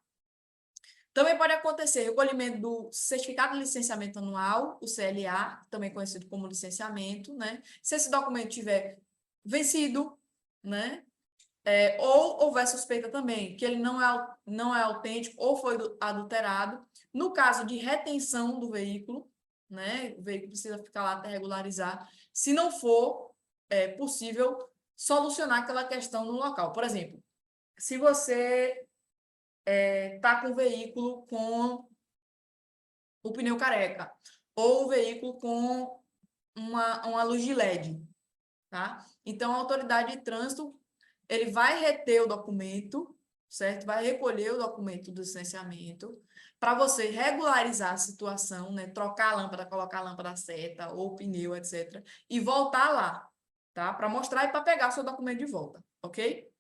Também pode acontecer recolhimento do certificado de licenciamento anual, o CLA, também conhecido como licenciamento, né? Se esse documento tiver vencido, né? Ou houver suspeita também que ele não é autêntico ou foi adulterado. No caso de retenção do veículo, né? O veículo precisa ficar lá até regularizar. Se não for possível solucionar aquela questão no local. Por exemplo, se você está com o veículo com o pneu careca ou o veículo com uma luz de LED, tá? Então, a autoridade de trânsito, ele vai reter o documento, certo? Vai recolher o documento do licenciamento para você regularizar a situação, né? Trocar a lâmpada, colocar a lâmpada seta ou pneu, etc. E voltar lá, tá? Para mostrar e para pegar o seu documento de volta, ok?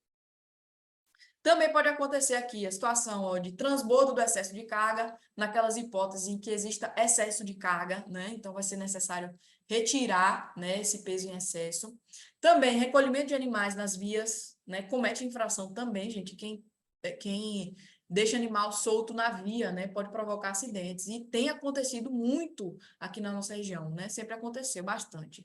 Também pode acontecer aqui a situação de transbordo do excesso de carga, naquelas hipóteses em que exista excesso de carga, né? Então, vai ser necessário retirar, né, esse peso em excesso. Também, recolhimento de animais nas vias, né? Comete infração também, gente. Quem deixa animal solto na via, né, pode provocar acidentes. E tem acontecido muito aqui na nossa região, né? Sempre aconteceu bastante.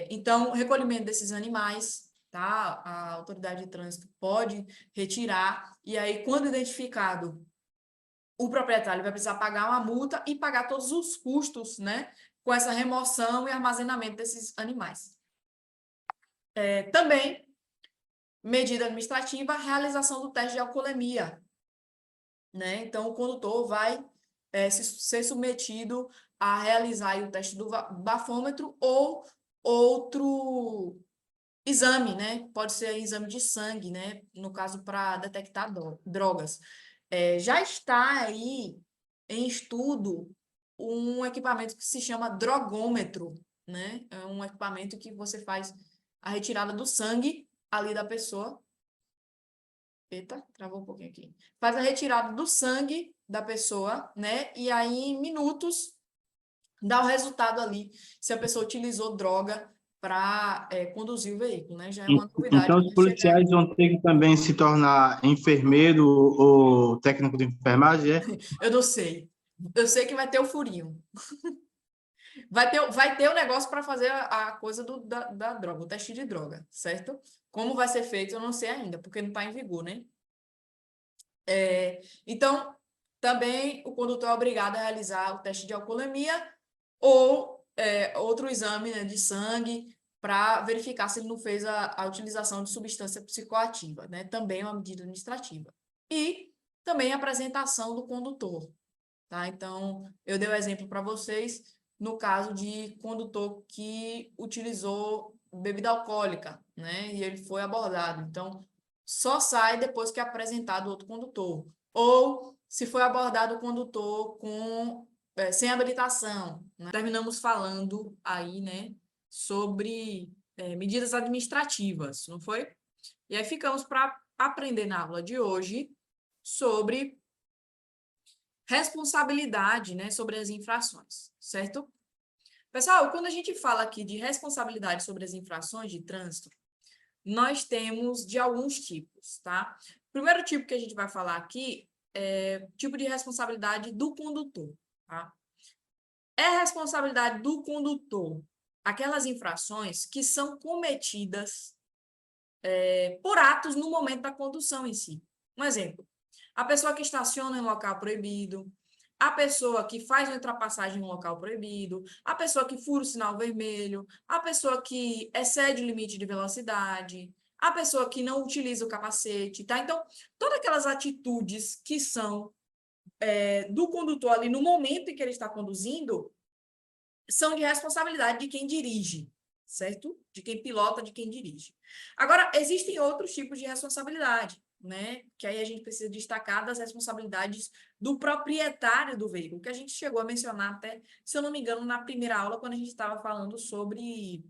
Então, recolhimento desses animais, tá? A autoridade de trânsito pode retirar, e aí, quando identificado, o proprietário vai precisar pagar uma multa e pagar todos os custos, né? Com essa remoção e armazenamento desses animais. Também, medida administrativa, realização do teste de alcoolemia, né? Então, o condutor vai ser submetido a realizar aí o teste do bafômetro ou outro exame, né? Pode ser exame de sangue, né? No caso, para detectar drogas. Já está aí em estudo um equipamento que se chama drogômetro, né? É um equipamento que você faz a retirada do sangue ali da pessoa. Eita, travou um pouquinho aqui. Faz a retirada do sangue da pessoa, né? E aí, em minutos, dá o resultado ali se a pessoa utilizou droga para conduzir o veículo, né? Já é uma novidade Então, que os vai chegar aí. policiais vão ter que também se tornar enfermeiro ou técnico de enfermagem, é? Eu não sei. Eu sei que vai ter o furinho. Vai ter o negócio para fazer a coisa da droga, o teste de droga, certo? Como vai ser feito, eu não sei ainda, porque não está em vigor, né? Então, também o condutor é obrigado a realizar o teste de alcoolemia ou outro exame, né, de sangue para verificar se ele não fez a utilização de substância psicoativa, né? Também é uma medida administrativa. E também a apresentação do condutor, tá? Então, eu dei o exemplo para vocês no caso de condutor que utilizou bebida alcoólica, né? E ele foi abordado. Então, só sai depois que é apresentado outro condutor. Ou se foi abordado o condutor sem habilitação, né? Terminamos falando aí, né, sobre medidas administrativas, não foi? E aí ficamos para aprender na aula de hoje sobre responsabilidade, né, sobre as infrações, certo? Pessoal, quando a gente fala aqui de responsabilidade sobre as infrações de trânsito, nós temos de alguns tipos, tá? O primeiro tipo que a gente vai falar aqui é o tipo de responsabilidade do condutor, tá? É responsabilidade do condutor aquelas infrações que são cometidas por atos no momento da condução em si. Um exemplo, a pessoa que estaciona em local proibido, a pessoa que faz uma ultrapassagem em um local proibido, a pessoa que fura o sinal vermelho, a pessoa que excede o limite de velocidade, a pessoa que não utiliza o capacete, tá? Então, todas aquelas atitudes que são do condutor ali no momento em que ele está conduzindo são de responsabilidade de quem dirige, certo? De quem pilota, de quem dirige. Agora, existem outros tipos de responsabilidade, né? Que aí a gente precisa destacar das responsabilidades do proprietário do veículo, que a gente chegou a mencionar até, se eu não me engano, na primeira aula, quando a gente estava falando sobre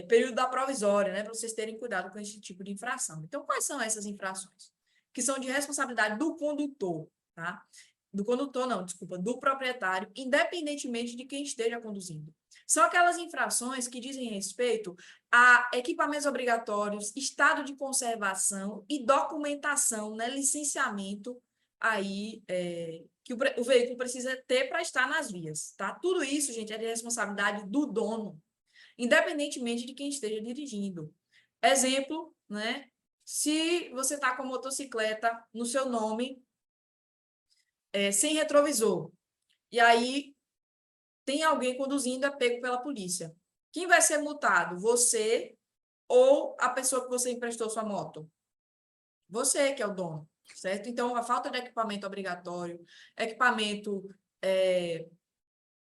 período da provisória, né? Para vocês terem cuidado com esse tipo de infração. Então, quais são essas infrações? Que são de responsabilidade do condutor, tá? do condutor não, desculpa, do proprietário, independentemente de quem esteja conduzindo. São aquelas infrações que dizem respeito a equipamentos obrigatórios, estado de conservação e documentação, né, licenciamento aí que o veículo precisa ter para estar nas vias, tá? Tudo isso, gente, é de responsabilidade do dono, independentemente de quem esteja dirigindo. Exemplo, né? Se você está com motocicleta no seu nome, sem retrovisor, e aí tem alguém conduzindo, é pego pela polícia. Quem vai ser multado? Você ou a pessoa que você emprestou sua moto? Você, que é o dono, certo? Então, a falta de equipamento obrigatório, equipamento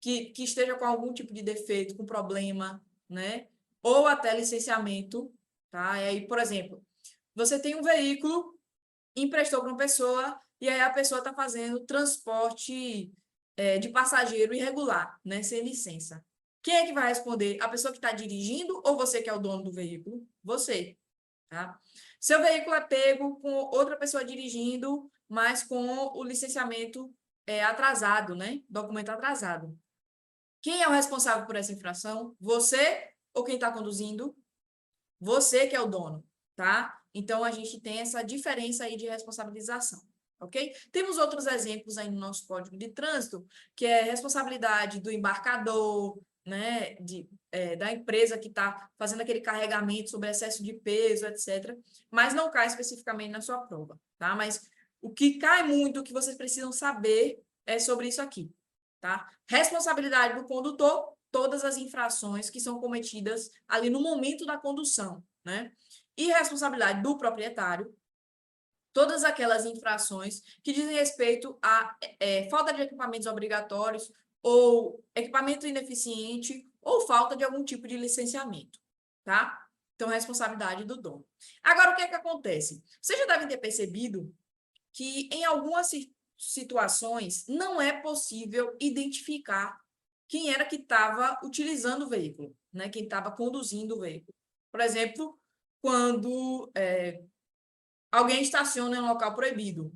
que esteja com algum tipo de defeito, com problema, né? Ou até licenciamento, tá? E aí, por exemplo, você tem um veículo, emprestou para uma pessoa, e aí a pessoa está fazendo transporte de passageiro irregular, né? Sem licença. Quem é que vai responder? A pessoa que está dirigindo ou você que é o dono do veículo? Você, tá? Seu veículo é pego com outra pessoa dirigindo, mas com o licenciamento atrasado, né? Documento atrasado. Quem é o responsável por essa infração? Você ou quem está conduzindo? Você que é o dono, tá? Então, a gente tem essa diferença aí de responsabilização, ok? Temos outros exemplos aí no nosso Código de Trânsito, que é responsabilidade do embarcador, né? Da empresa que está fazendo aquele carregamento sobre excesso de peso, etc. Mas não cai especificamente na sua prova, tá? Mas o que cai muito, o que vocês precisam saber é sobre isso aqui, tá? Responsabilidade do condutor, todas as infrações que são cometidas ali no momento da condução, né? E responsabilidade do proprietário, todas aquelas infrações que dizem respeito a falta de equipamentos obrigatórios ou equipamento ineficiente ou falta de algum tipo de licenciamento, tá? Então, responsabilidade do dono. Agora, o que é que acontece? Vocês já devem ter percebido que em algumas situações não é possível identificar quem era que estava utilizando o veículo, né? Quem estava conduzindo o veículo. Por exemplo, quando alguém estaciona em um local proibido.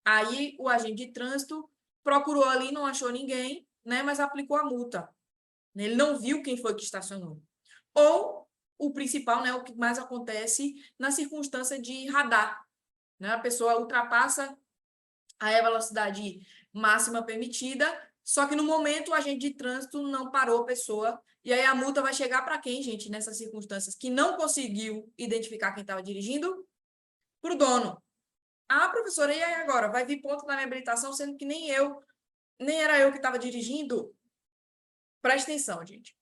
Aí o agente de trânsito procurou ali, não achou ninguém, né? Mas aplicou a multa. Ele não viu quem foi que estacionou. Ou o principal, né? O que mais acontece na circunstância de radar, né? A pessoa ultrapassa a velocidade máxima permitida, só que no momento o agente de trânsito não parou a pessoa, e aí a multa vai chegar para quem, gente, nessas circunstâncias que não conseguiu identificar quem estava dirigindo? Para o dono. Ah, professora, e aí agora? Vai vir ponto na minha habilitação, sendo que nem era eu que estava dirigindo? Presta atenção, gente.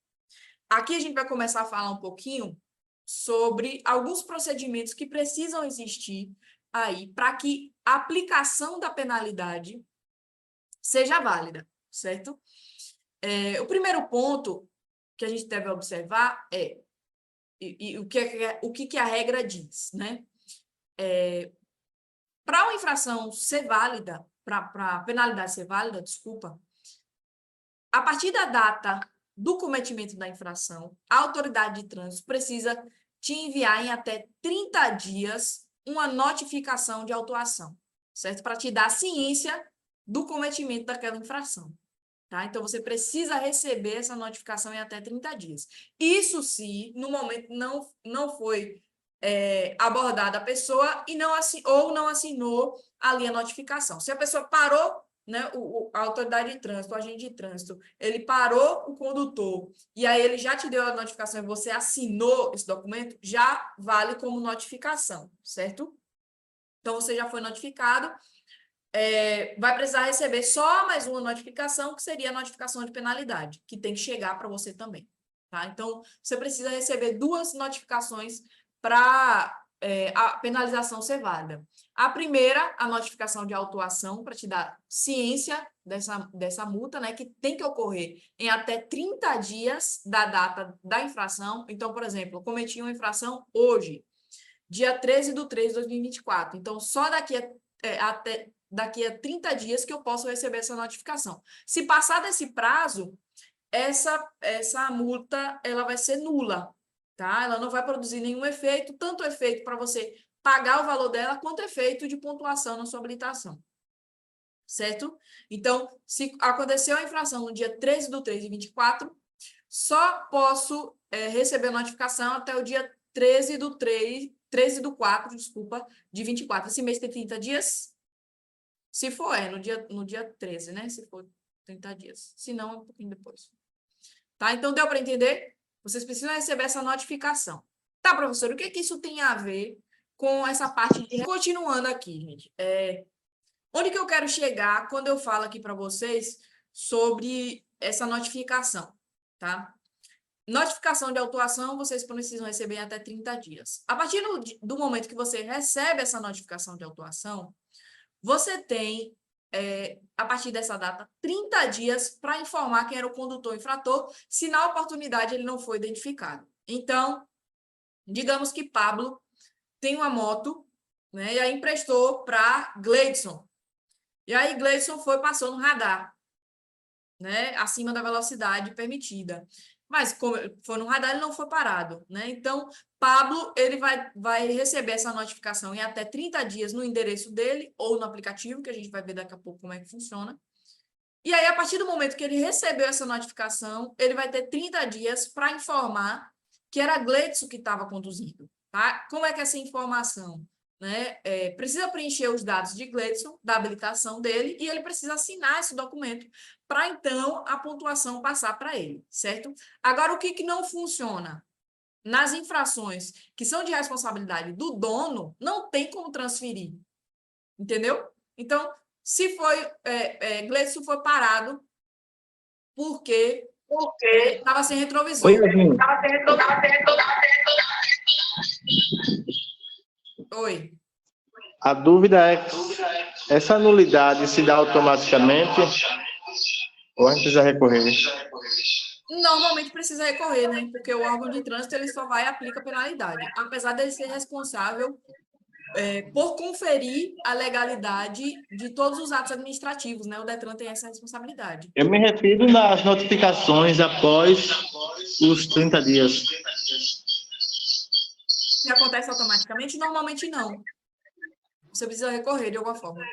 Aqui a gente vai começar a falar um pouquinho sobre alguns procedimentos que precisam existir aí para que a aplicação da penalidade seja válida, certo? O primeiro ponto que a gente deve observar o que a regra diz, né? Para uma infração ser válida, para a penalidade ser válida, desculpa, a partir da data do cometimento da infração, a autoridade de trânsito precisa te enviar em até 30 dias uma notificação de autuação, certo? Para te dar ciência do cometimento daquela infração, tá? Então, você precisa receber essa notificação em até 30 dias. Isso se, no momento, não foi abordada a pessoa e não assinou ali a notificação. Se a pessoa parou, né, a autoridade de trânsito, o agente de trânsito, ele parou o condutor e aí ele já te deu a notificação e você assinou esse documento, já vale como notificação, certo? Então, você já foi notificado, vai precisar receber só mais uma notificação, que seria a notificação de penalidade, que tem que chegar para você também, tá? Então, você precisa receber 2 notificações para a penalização ser válida. A primeira, a notificação de autuação, para te dar ciência dessa multa, né, que tem que ocorrer em até 30 dias da data da infração. Então, por exemplo, eu cometi uma infração hoje, dia 13/3/2024. Então, só daqui a 30 dias que eu posso receber essa notificação. Se passar desse prazo, essa multa ela vai ser nula, tá? Ela não vai produzir nenhum efeito, tanto efeito para você pagar o valor dela, quanto efeito de pontuação na sua habilitação. certo? Então, se aconteceu a infração no dia 13/3 de 24, só posso receber a notificação até o dia 13/4, desculpa, de 24. Esse mês tem 30 dias? Se for, no dia 13, né? Se for 30 dias. Se não, é um pouquinho depois. Tá? Então, deu para entender? Vocês precisam receber essa notificação. Tá, professor, o que que isso tem a ver com essa parte de... Continuando aqui, gente. Onde que eu quero chegar quando eu falo aqui para vocês sobre essa notificação, tá? Notificação de autuação, vocês precisam receber em até 30 dias. A partir do momento que você recebe essa notificação de autuação, você tem, a partir dessa data, 30 dias para informar quem era o condutor infrator, se na oportunidade ele não foi identificado. Então, digamos que Pablo tem uma moto, né, e aí emprestou para Gleidson. E aí Gleidson passou no radar, né, acima da velocidade permitida. Mas como foi no radar, ele não foi parado, né? Então, Pablo, ele vai receber essa notificação em até 30 dias no endereço dele ou no aplicativo, que a gente vai ver daqui a pouco como é que funciona. E aí, a partir do momento que ele recebeu essa notificação, ele vai ter 30 dias para informar que era Gleidson que estava conduzindo, tá? Como é que é essa informação? Né? Precisa preencher os dados de Gleidson, da habilitação dele, e ele precisa assinar esse documento para, então, a pontuação passar para ele, certo? Agora, o que não funciona? Nas infrações que são de responsabilidade do dono, não tem como transferir, entendeu? Então, se foi, Gleidson foi parado porque estava sem retrovisor. Oi, Yasmin. Oi. A dúvida é, essa nulidade se dá automaticamente ou a gente precisa recorrer? Normalmente precisa recorrer, né? Porque o órgão de trânsito ele só vai e aplica penalidade, apesar dele ser responsável por conferir a legalidade de todos os atos administrativos, né? O Detran tem essa responsabilidade. Eu me refiro nas notificações após os 30 dias. Se acontece automaticamente, normalmente não. Você precisa recorrer de alguma forma.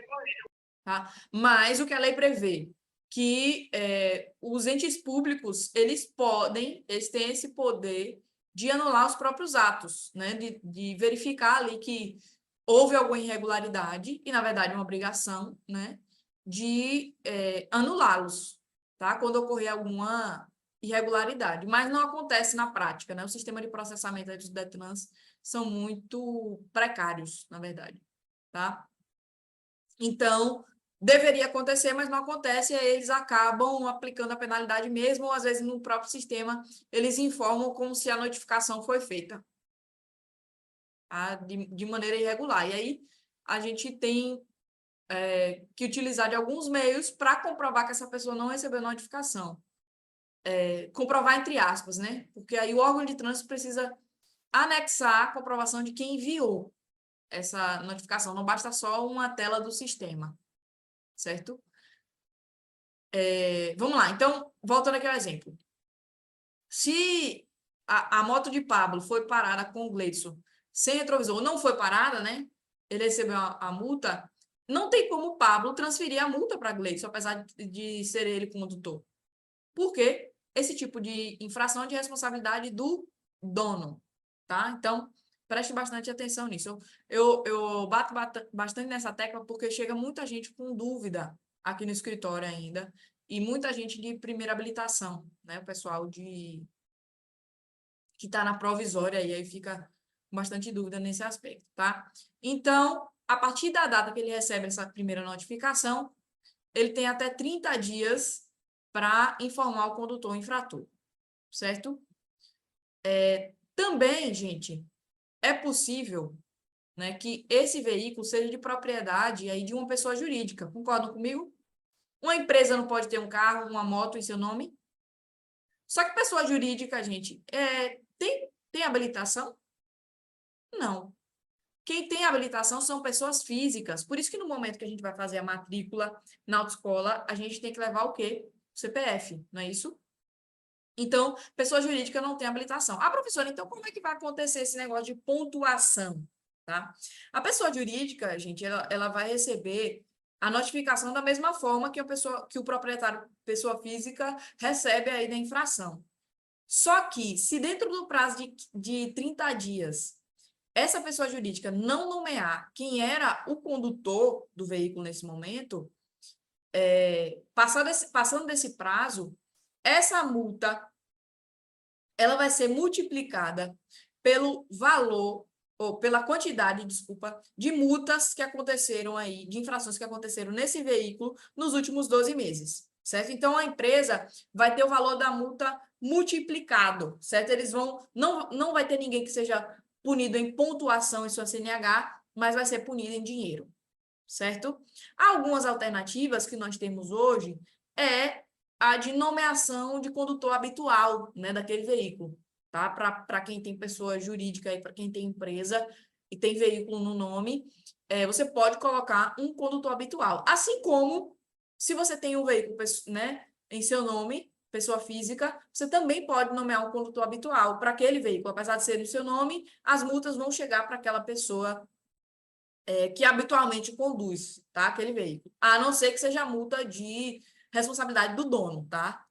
Tá? Mas o que a lei prevê? Que os entes públicos, eles têm esse poder de anular os próprios atos, né? De verificar ali que houve alguma irregularidade, e, na verdade, uma obrigação, né? De anulá-los, tá? Quando ocorrer alguma irregularidade. Mas não acontece na prática, né? O sistema de processamento dos Detrans são muito precários, na verdade, tá? Então, deveria acontecer, mas não acontece, e aí eles acabam aplicando a penalidade mesmo, ou às vezes no próprio sistema eles informam como se a notificação foi feita, tá? De maneira irregular. E aí a gente tem que utilizar de alguns meios para comprovar que essa pessoa não recebeu notificação. Comprovar entre aspas, né? Porque aí o órgão de trânsito precisa anexar a comprovação de quem enviou essa notificação, não basta só uma tela do sistema, certo? Vamos lá, então, voltando aqui ao exemplo. Se a moto de Pablo foi parada com o Gleidson sem retrovisor, ou não foi parada, né? Ele recebeu a multa, não tem como o Pablo transferir a multa para Gleidson, apesar de ser ele condutor. Por quê? Esse tipo de infração é de responsabilidade do dono, tá? Então, preste bastante atenção nisso. Eu bato bastante nessa tecla porque chega muita gente com dúvida aqui no escritório ainda, e muita gente de primeira habilitação, né? O pessoal que está na provisória e aí fica com bastante dúvida nesse aspecto, tá? Então, a partir da data que ele recebe essa primeira notificação, ele tem até 30 dias para informar o condutor infrator, certo? Também, gente, é possível, né, que esse veículo seja de propriedade aí de uma pessoa jurídica. Concordam comigo? Uma empresa não pode ter um carro, uma moto em seu nome? Só que pessoa jurídica, gente, tem habilitação? Não. Quem tem habilitação são pessoas físicas. Por isso que no momento que a gente vai fazer a matrícula na autoescola, a gente tem que levar o quê? O CPF, não é isso? Então, pessoa jurídica não tem habilitação. Ah, professora, então como é que vai acontecer esse negócio de pontuação? Tá? A pessoa jurídica, gente, ela vai receber a notificação da mesma forma que o proprietário, pessoa física, recebe aí da infração. Só que, se dentro do prazo de 30 dias, essa pessoa jurídica não nomear quem era o condutor do veículo nesse momento, passando desse prazo, essa multa ela vai ser multiplicada pelo valor, ou pela quantidade, desculpa, de multas que aconteceram aí, de infrações que aconteceram nesse veículo nos últimos 12 meses, certo? Então, a empresa vai ter o valor da multa multiplicado, certo? Eles vão, não vai ter ninguém que seja punido em pontuação em sua CNH, mas vai ser punido em dinheiro, certo? Algumas alternativas que nós temos hoje é a de nomeação de condutor habitual, né, daquele veículo, tá? Para quem tem pessoa jurídica e para quem tem empresa e tem veículo no nome, você pode colocar um condutor habitual. Assim como, se você tem um veículo, né, em seu nome, pessoa física, você também pode nomear um condutor habitual para aquele veículo. Apesar de ser no seu nome, as multas vão chegar para aquela pessoa que habitualmente conduz, tá, aquele veículo. A não ser que seja multa de responsabilidade do dono, tá?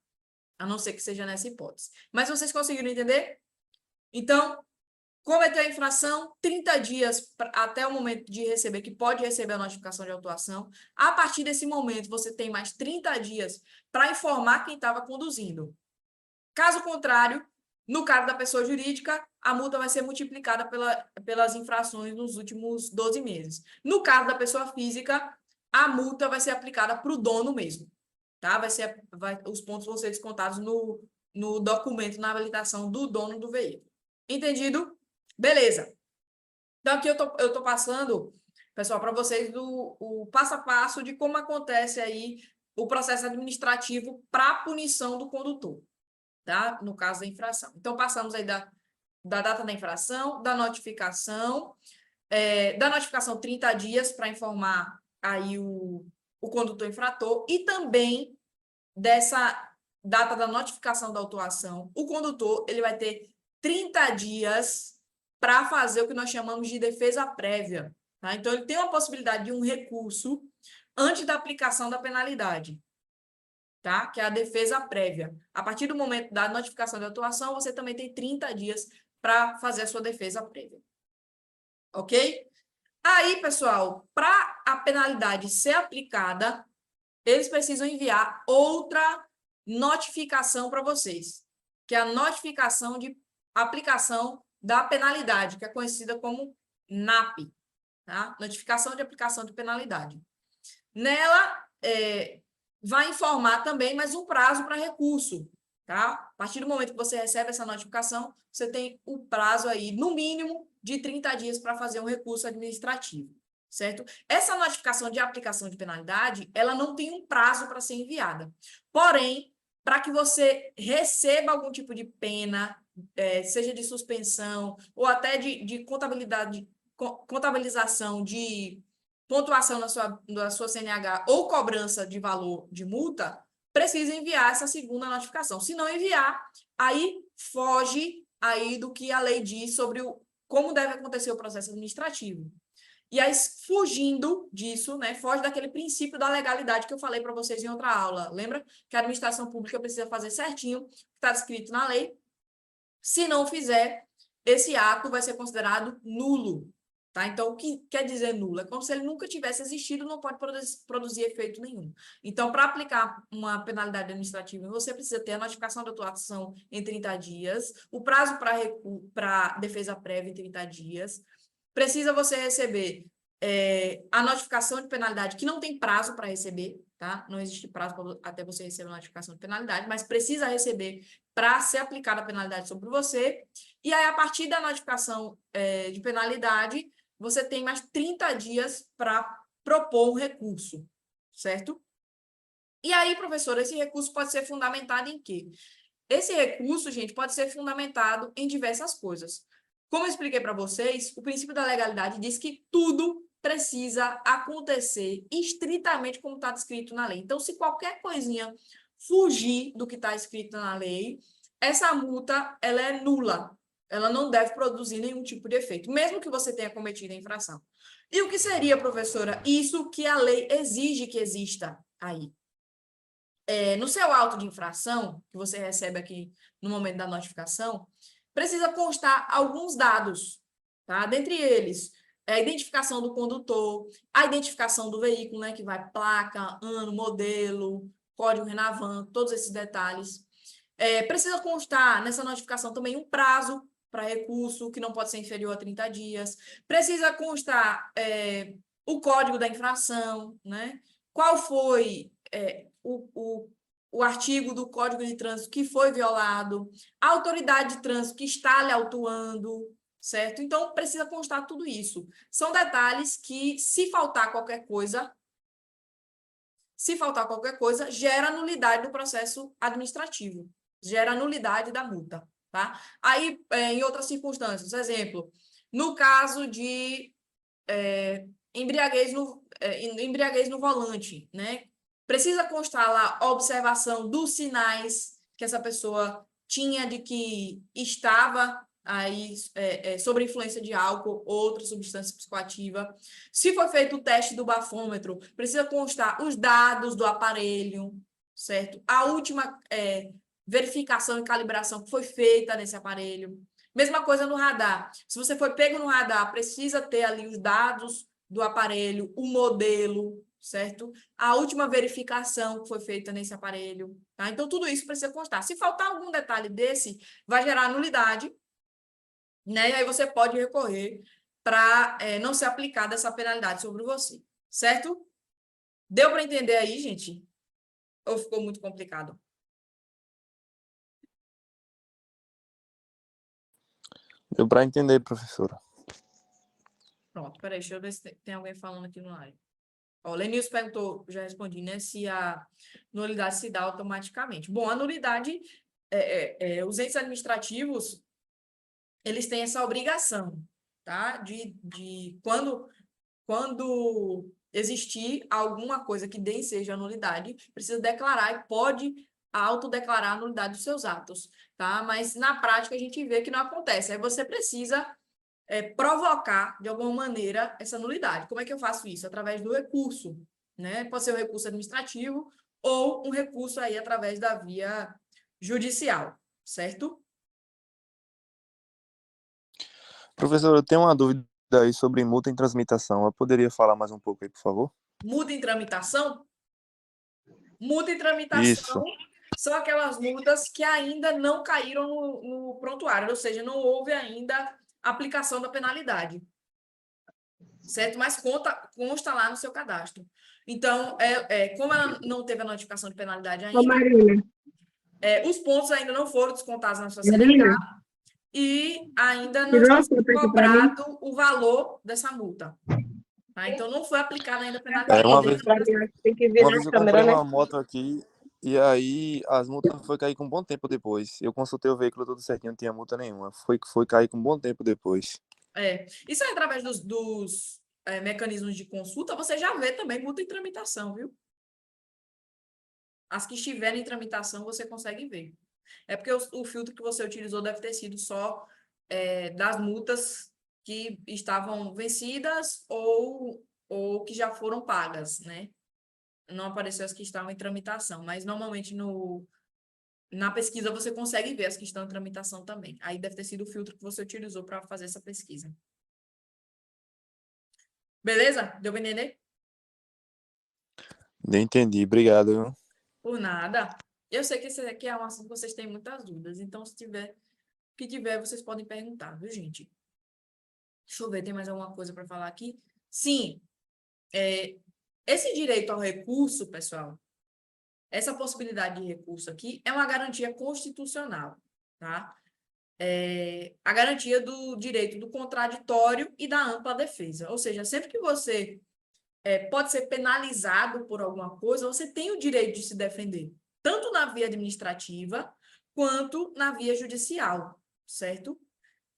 A não ser que seja nessa hipótese. Mas vocês conseguiram entender? Então, cometeu a infração, 30 dias até o momento de receber, que pode receber a notificação de autuação. A partir desse momento, você tem mais 30 dias para informar quem estava conduzindo. Caso contrário, no caso da pessoa jurídica, a multa vai ser multiplicada pelas infrações nos últimos 12 meses. No caso da pessoa física, a multa vai ser aplicada para o dono mesmo, tá? Os pontos vão ser descontados no documento, na habilitação do dono do veículo. Entendido? Beleza. Então, aqui eu tô passando, pessoal, para vocês o passo a passo de como acontece aí o processo administrativo para a punição do condutor, tá? No caso da infração. Então, passamos aí da data da infração, da notificação 30 dias para informar aí o condutor infrator e também dessa data da notificação da autuação, o condutor ele vai ter 30 dias para fazer o que nós chamamos de defesa prévia, tá? Então, ele tem uma possibilidade de um recurso antes da aplicação da penalidade, tá? Que é a defesa prévia. A partir do momento da notificação de autuação, você também tem 30 dias para fazer a sua defesa prévia. Ok? Aí, pessoal, para a penalidade ser aplicada, eles precisam enviar outra notificação para vocês, que é a notificação de aplicação da penalidade, que é conhecida como NAP, tá? Notificação de aplicação de penalidade. Nela, vai informar também mais um prazo para recurso, tá? A partir do momento que você recebe essa notificação, você tem o prazo aí, no mínimo, de 30 dias para fazer um recurso administrativo, certo? Essa notificação de aplicação de penalidade, ela não tem um prazo para ser enviada. Porém, para que você receba algum tipo de pena, seja de suspensão ou até de contabilização de pontuação na sua CNH ou cobrança de valor de multa, precisa enviar essa segunda notificação. Se não enviar, aí foge aí do que a lei diz sobre como deve acontecer o processo administrativo. E aí, fugindo disso, né, foge daquele princípio da legalidade que eu falei para vocês em outra aula. Lembra que a administração pública precisa fazer certinho o que está escrito na lei. Se não fizer, esse ato vai ser considerado nulo. Tá? Então, o que quer dizer nulo? É como se ele nunca tivesse existido, não pode produzir efeito nenhum. Então, para aplicar uma penalidade administrativa, você precisa ter a notificação de autuação em 30 dias, o prazo para defesa prévia em 30 dias, precisa você receber a notificação de penalidade, que não tem prazo para receber, tá? Não existe prazo até você receber a notificação de penalidade, mas precisa receber para ser aplicada a penalidade sobre você. E aí, a partir da notificação de penalidade, você tem mais 30 dias para propor um recurso, certo? E aí, professor, esse recurso pode ser fundamentado em quê? Esse recurso, gente, pode ser fundamentado em diversas coisas. Como eu expliquei para vocês, o princípio da legalidade diz que tudo precisa acontecer estritamente como está descrito na lei. Então, se qualquer coisinha fugir do que está escrito na lei, essa multa ela é nula, ela não deve produzir nenhum tipo de efeito, mesmo que você tenha cometido a infração. E o que seria, professora? Isso que a lei exige que exista aí. No seu auto de infração, que você recebe aqui no momento da notificação, precisa constar alguns dados, tá? Dentre eles, a identificação do condutor, a identificação do veículo, né, que vai placa, ano, modelo, código Renavan, todos esses detalhes. Precisa constar nessa notificação também um prazo para recurso, que não pode ser inferior a 30 dias. Precisa constar o código da infração, né? Qual foi o artigo do Código de Trânsito que foi violado, a autoridade de trânsito que está lhe autuando, certo? Então, precisa constar tudo isso. São detalhes que, se faltar qualquer coisa, gera nulidade do processo administrativo, gera nulidade da multa, tá? Aí, em outras circunstâncias, exemplo, no caso de embriaguez no volante, né? Precisa constar lá a observação dos sinais que essa pessoa tinha de que estava aí sob influência de álcool ou outra substância psicoativa. Se foi feito o teste do bafômetro, precisa constar os dados do aparelho, certo? A última verificação e calibração que foi feita nesse aparelho. Mesma coisa no radar. Se você foi pego no radar, precisa ter ali os dados do aparelho, o modelo, certo? A última verificação que foi feita nesse aparelho, tá? Então, tudo isso precisa constar. Se faltar algum detalhe desse, vai gerar nulidade, né? E aí você pode recorrer para não ser aplicada essa penalidade sobre você, certo? Deu para entender aí, gente? Ou ficou muito complicado? Deu para entender, professora. Pronto, peraí, deixa eu ver se tem alguém falando aqui no live. Ó, o Lenilson perguntou, já respondi, né? Se a nulidade se dá automaticamente. Bom, a nulidade, os entes administrativos, eles têm essa obrigação, tá? De quando existir alguma coisa que dê ensejo à nulidade, precisa declarar e pode autodeclarar a nulidade dos seus atos, tá? Mas na prática a gente vê que não acontece. Aí você precisa provocar, de alguma maneira, essa nulidade. Como é que eu faço isso? Através do recurso, né? Pode ser um recurso administrativo ou um recurso aí através da via judicial, certo? Professora, eu tenho uma dúvida aí sobre multa em transmitação. Eu poderia falar mais um pouco aí, por favor? Multa em tramitação? Multa em tramitação Isso. são aquelas multas que ainda não caíram no prontuário, ou seja, não houve ainda aplicação da penalidade, certo? Mas consta lá no seu cadastro. Então, como ela não teve a notificação de penalidade Ô, ainda, Marina, os pontos ainda não foram descontados na sua Marina, CNH e ainda não tirou está a sendo foto aqui para mim? cobrado o valor dessa multa, tá? Então, não foi aplicada ainda a Essa penalidade. Uma foto vez, para mim, acho que tem que uma virar vez a eu câmera, comprei né? uma moto aqui e aí as multas foi cair com um bom tempo depois. Eu consultei o veículo tudo certinho, não tinha multa nenhuma. Foi cair com um bom tempo depois. Isso é através dos mecanismos de consulta, você já vê também multa em tramitação, viu? As que estiverem em tramitação, você consegue ver. É porque o filtro que você utilizou deve ter sido só das multas que estavam vencidas ou que já foram pagas, né? Não apareceu as que estavam em tramitação, mas normalmente na pesquisa você consegue ver as que estão em tramitação também. Aí deve ter sido o filtro que você utilizou para fazer essa pesquisa. Beleza? Deu para entender? Nem entendi, obrigado. Viu? Por nada. Eu sei que esse aqui é um assunto que vocês têm muitas dúvidas, então se tiver, que tiver, vocês podem perguntar, viu, gente? Deixa eu ver, tem mais alguma coisa para falar aqui? Sim, esse direito ao recurso, pessoal, essa possibilidade de recurso aqui é uma garantia constitucional, tá? A garantia do direito do contraditório e da ampla defesa. Ou seja, sempre que você pode ser penalizado por alguma coisa, você tem o direito de se defender, tanto na via administrativa quanto na via judicial, certo?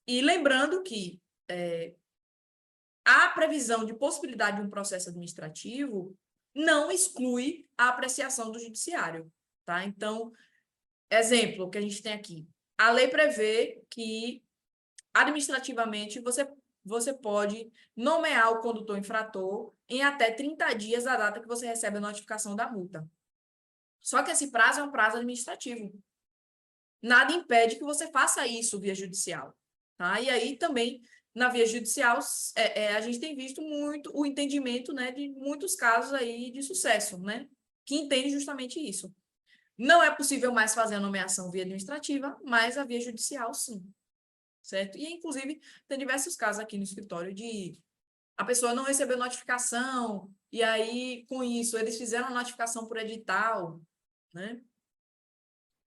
E lembrando que a previsão de possibilidade de um processo administrativo não exclui a apreciação do judiciário, tá? Então, exemplo que a gente tem aqui. A lei prevê que administrativamente, você pode nomear o condutor infrator em até 30 dias da data que você recebe a notificação da multa. Só que esse prazo é um prazo administrativo. Nada impede que você faça isso via judicial, tá? E aí também, na via judicial, a gente tem visto muito o entendimento, né, de muitos casos aí de sucesso, né, que entende justamente isso. Não é possível mais fazer a nomeação via administrativa, mas a via judicial, sim, certo? E, inclusive, tem diversos casos aqui no escritório de a pessoa não recebeu notificação, e aí, com isso, eles fizeram a notificação por edital, né?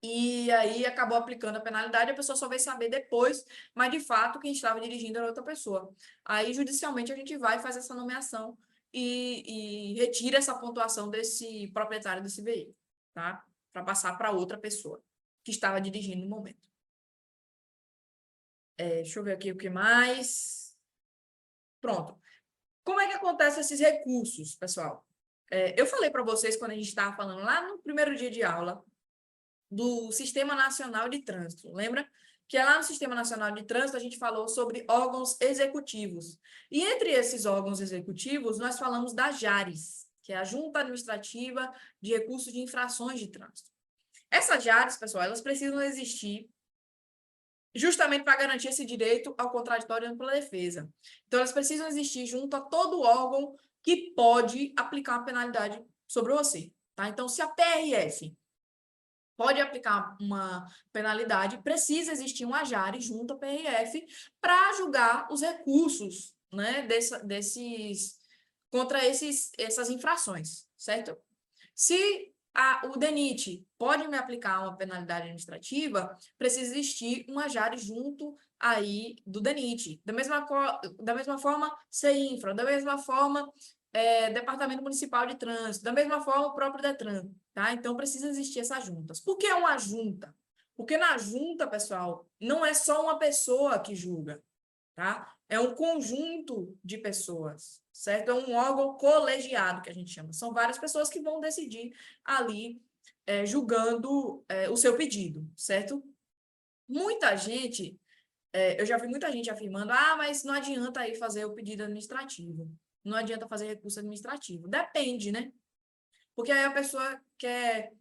E aí acabou aplicando a penalidade, a pessoa só vai saber depois, mas de fato quem estava dirigindo era outra pessoa. Aí judicialmente a gente vai fazer essa nomeação e retira essa pontuação desse proprietário desse veículo, tá? Para passar para outra pessoa que estava dirigindo no momento. Deixa eu ver aqui o que mais. Pronto. Como é que acontecem esses recursos, pessoal? Eu falei para vocês quando a gente estava falando lá no primeiro dia de aula do Sistema Nacional de Trânsito. Lembra? Que lá no Sistema Nacional de Trânsito a gente falou sobre órgãos executivos. E entre esses órgãos executivos, nós falamos da JARES, que é a Junta Administrativa de Recursos de Infrações de Trânsito. Essas JARES, pessoal, elas precisam existir justamente para garantir esse direito ao contraditório e ampla defesa. Então, elas precisam existir junto a todo órgão que pode aplicar uma penalidade sobre você. Tá? Então, se a PRF pode aplicar uma penalidade, precisa existir uma JARE junto à PRF para julgar os recursos, né, contra essas infrações, certo? Se o DENIT pode me aplicar uma penalidade administrativa, precisa existir uma JARE junto aí do DENIT. Da mesma forma, CEINFRA, da mesma forma, Departamento Municipal de Trânsito, da mesma forma, o próprio DETRAN, tá? Então, precisa existir essas juntas. Por que uma junta? Porque na junta, pessoal, não é só uma pessoa que julga, tá? É um conjunto de pessoas, certo? É um órgão colegiado, que a gente chama. São várias pessoas que vão decidir ali, julgando o seu pedido, certo? Muita gente, eu já vi muita gente afirmando, mas não adianta aí fazer o pedido administrativo. Não adianta fazer recurso administrativo. Depende, né? Porque aí a pessoa quer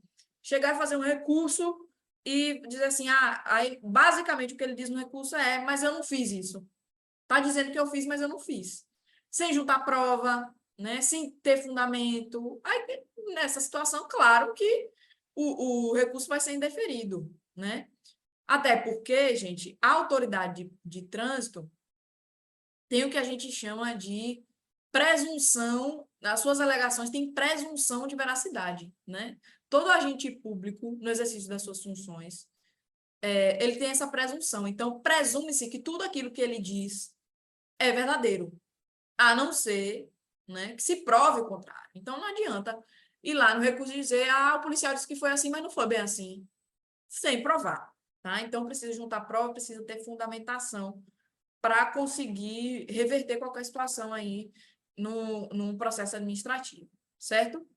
chegar e fazer um recurso e dizer assim, aí basicamente o que ele diz no recurso mas eu não fiz isso. Tá dizendo que eu fiz, mas eu não fiz. Sem juntar prova, né? Sem ter fundamento. Aí, nessa situação, claro que o recurso vai ser indeferido, né? Até porque, gente, a autoridade de trânsito tem o que a gente chama de presunção, as suas alegações têm presunção de veracidade, né? Todo agente público, no exercício das suas funções, ele tem essa presunção. Então, presume-se que tudo aquilo que ele diz é verdadeiro, a não ser, né, que se prove o contrário. Então, não adianta ir lá no recurso e dizer, o policial disse que foi assim, mas não foi bem assim, sem provar, tá? Então, precisa juntar prova, precisa ter fundamentação para conseguir reverter qualquer situação aí num processo administrativo, certo?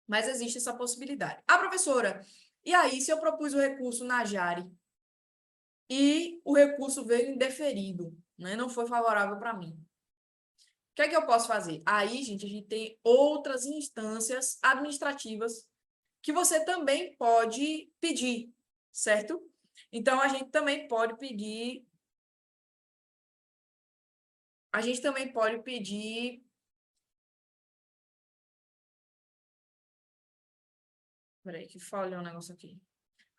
Mas existe essa possibilidade. Professora, e aí, se eu propus o recurso na JARE e o recurso veio indeferido, né? Não foi favorável para mim. O que é que eu posso fazer? Aí, gente, a gente tem outras instâncias administrativas que você também pode pedir, certo? Então, a gente também pode pedir. Peraí, que falhou um negócio aqui.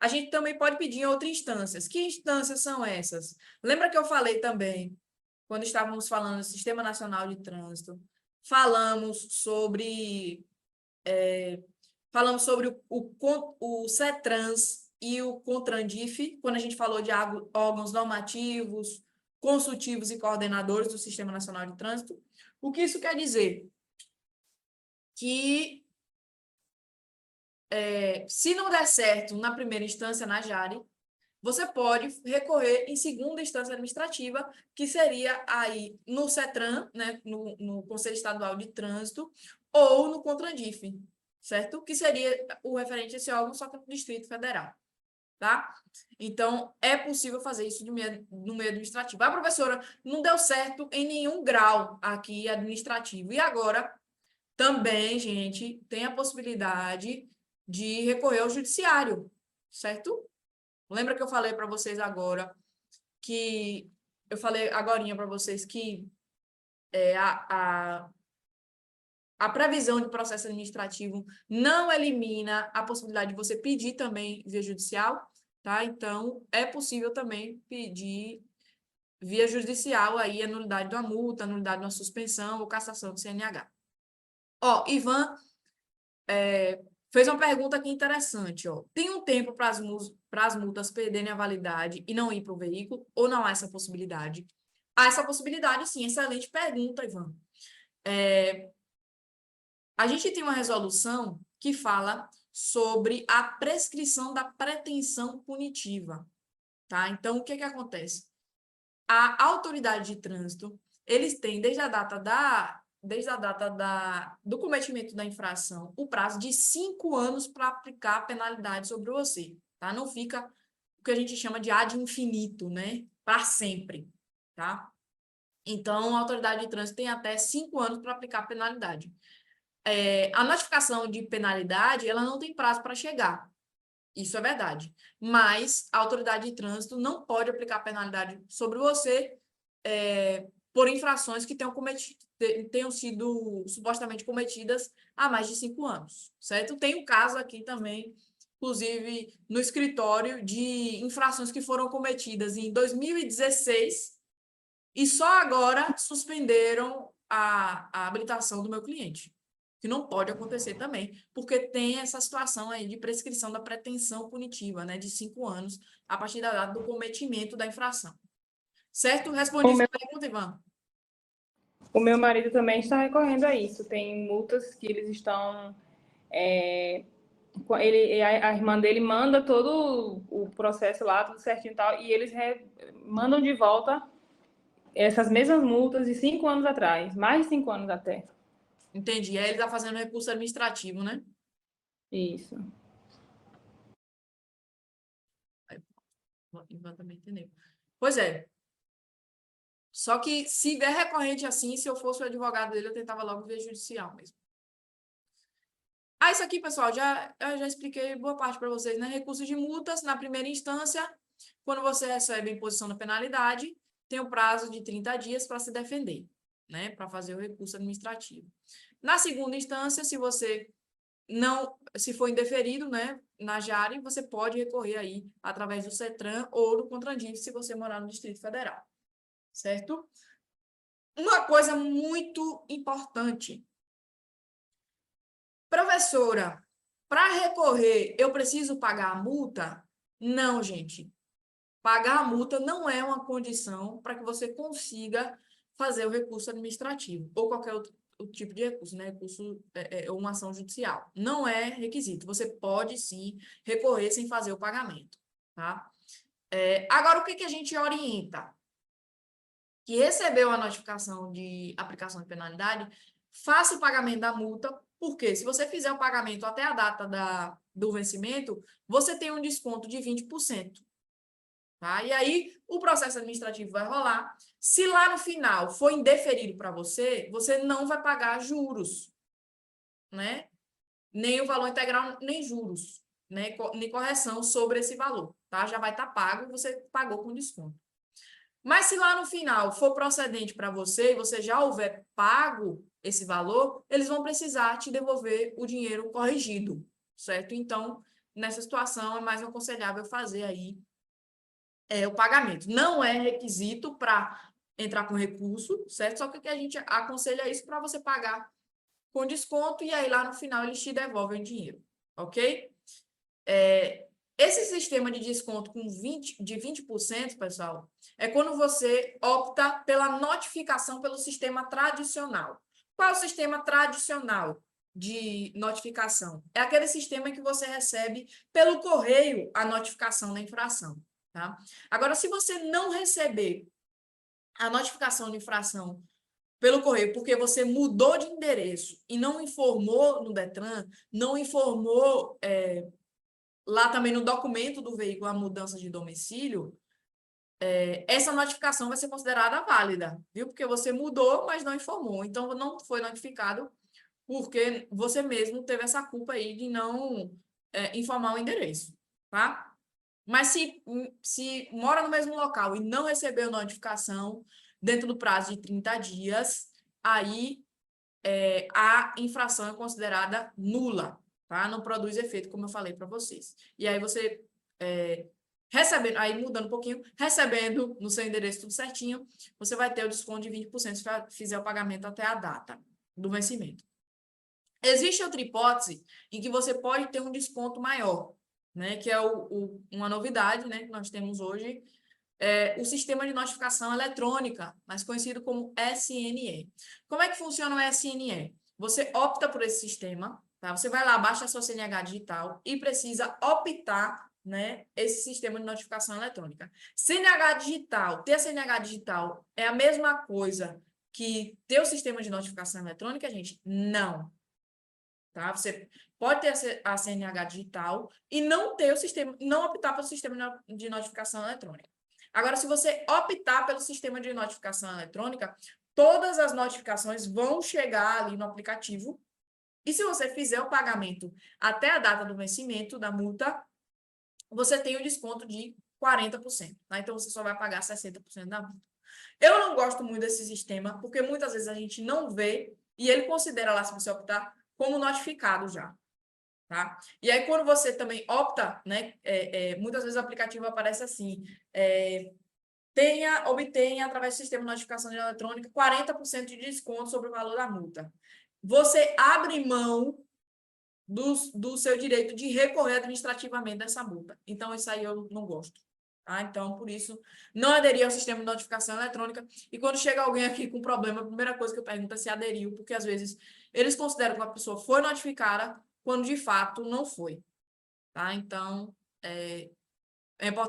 A gente também pode pedir em outras instâncias. Que instâncias são essas? Lembra que eu falei também, quando estávamos falando do Sistema Nacional de Trânsito, falamos sobre o CETRANS e o CONTRANDIF, quando a gente falou de órgãos normativos, consultivos e coordenadores do Sistema Nacional de Trânsito. O que isso quer dizer? Que se não der certo na primeira instância, na JARE, você pode recorrer em segunda instância administrativa, que seria aí no CETRAN, né, no Conselho Estadual de Trânsito, ou no CONTRANDIF, certo? Que seria o referente a esse órgão, só que no Distrito Federal, tá? Então, é possível fazer isso no meio administrativo. A professora não deu certo em nenhum grau aqui administrativo. E agora, também, gente, tem a possibilidade de recorrer ao judiciário, certo? Lembra que eu falei para vocês agora que... Eu falei agorinha para vocês que a previsão de processo administrativo não elimina a possibilidade de você pedir também via judicial, tá? Então, é possível também pedir via judicial aí a nulidade de uma multa, a nulidade de uma suspensão ou cassação do CNH. Ó, Ivan fez uma pergunta aqui interessante, ó. Tem um tempo para as multas perderem a validade e não ir para o veículo, ou não há essa possibilidade? Há essa possibilidade, sim. Excelente pergunta, Ivan. A gente tem uma resolução que fala sobre a prescrição da pretensão punitiva, tá? Então, o que que acontece? A autoridade de trânsito, eles têm, desde a data do cometimento da infração, o prazo de 5 anos para aplicar a penalidade sobre você, tá? Não fica o que a gente chama de ad infinito, né? Para sempre, tá? Então, a autoridade de trânsito tem até 5 anos para aplicar a penalidade. A notificação de penalidade, ela não tem prazo para chegar. Isso é verdade. Mas a autoridade de trânsito não pode aplicar penalidade sobre você por infrações que tenham sido supostamente cometidas há mais de 5 anos, certo? Tem um caso aqui também, inclusive no escritório, de infrações que foram cometidas em 2016 e só agora suspenderam a habilitação do meu cliente, que não pode acontecer também, porque tem essa situação aí de prescrição da pretensão punitiva, né, de 5 anos, a partir da data do cometimento da infração. Certo? Respondi sua pergunta, Ivan. O meu marido também está recorrendo a isso. Tem multas que eles estão... a irmã dele manda todo o processo lá, tudo certinho e tal, e eles mandam de volta essas mesmas multas de 5 anos atrás, mais de 5 anos até. Entendi. Aí ele está fazendo recurso administrativo, né? Isso. Ivan também entendeu. Pois é. Só que se vier recorrente assim, se eu fosse o advogado dele, eu tentava logo via judicial mesmo. Isso aqui, pessoal, eu já expliquei boa parte para vocês, né? Recurso de multas, na primeira instância, quando você recebe a imposição da penalidade, tem o prazo de 30 dias para se defender, né? Para fazer o recurso administrativo. Na segunda instância, se for indeferido, né, na JARE, você pode recorrer aí através do CETRAN ou do CONTRANDIF, se você morar no Distrito Federal, certo? Uma coisa muito importante. Professora, para recorrer, eu preciso pagar a multa? Não, gente. Pagar a multa não é uma condição para que você consiga fazer o recurso administrativo ou qualquer outro tipo de recurso, né? Recurso ou uma ação judicial. Não é requisito. Você pode, sim, recorrer sem fazer o pagamento, tá? Agora, o que a gente orienta? Que recebeu a notificação de aplicação de penalidade, faça o pagamento da multa, porque se você fizer o pagamento até a data do vencimento, você tem um desconto de 20%. Tá? E aí, o processo administrativo vai rolar. Se lá no final for indeferido para você, você não vai pagar juros, né? Nem o valor integral, nem juros, né? Nem correção sobre esse valor, tá? Já vai estar pago, você pagou com desconto. Mas se lá no final for procedente para você e você já houver pago esse valor, eles vão precisar te devolver o dinheiro corrigido, certo? Então, nessa situação, é mais aconselhável fazer aí o pagamento. Não é requisito para entrar com recurso, certo? Só que a gente aconselha isso para você pagar com desconto e aí lá no final eles te devolvem o dinheiro, ok? Esse sistema de desconto de 20%, pessoal, é quando você opta pela notificação pelo sistema tradicional. Qual é o sistema tradicional de notificação? É aquele sistema em que você recebe pelo correio a notificação da infração, tá? Agora, se você não receber a notificação de infração pelo correio, porque você mudou de endereço e não informou no Detran, não informou lá também no documento do veículo a mudança de domicílio, essa notificação vai ser considerada válida, viu? Porque você mudou, mas não informou. Então, não foi notificado porque você mesmo teve essa culpa aí de não informar o endereço, tá? Mas se mora no mesmo local e não recebeu notificação dentro do prazo de 30 dias, aí a infração é considerada nula, tá? Não produz efeito, como eu falei para vocês. E aí você, recebendo, aí mudando um pouquinho, recebendo no seu endereço tudo certinho, você vai ter o desconto de 20% se fizer o pagamento até a data do vencimento. Existe outra hipótese em que você pode ter um desconto maior, né? Que é uma novidade, né, que nós temos hoje, o sistema de notificação eletrônica, mais conhecido como SNE. Como é que funciona o SNE? Você opta por esse sistema, tá? Você vai lá, baixa a sua CNH digital e precisa optar, né, esse sistema de notificação eletrônica. CNH digital, ter a CNH digital é a mesma coisa que ter o sistema de notificação eletrônica, gente? Não. Tá? Você pode ter a CNH digital e não ter o sistema, não optar pelo sistema de notificação eletrônica. Agora, se você optar pelo sistema de notificação eletrônica, todas as notificações vão chegar ali no aplicativo. E se você fizer o pagamento até a data do vencimento da multa, você tem um desconto de 40%. Tá? Então, você só vai pagar 60% da multa. Eu não gosto muito desse sistema, porque muitas vezes a gente não vê e ele considera lá, se você optar, como notificado já, tá? E aí, quando você também opta, né, muitas vezes o aplicativo aparece assim, obtenha, através do sistema de notificação eletrônica, 40% de desconto sobre o valor da multa. Você abre mão do seu direito de recorrer administrativamente dessa multa. Então, isso aí eu não gosto. Tá? Então, por isso, não aderir ao sistema de notificação eletrônica. E quando chega alguém aqui com problema, a primeira coisa que eu pergunto é se aderiu, porque às vezes eles consideram que a pessoa foi notificada quando de fato não foi. Tá? Então, é importante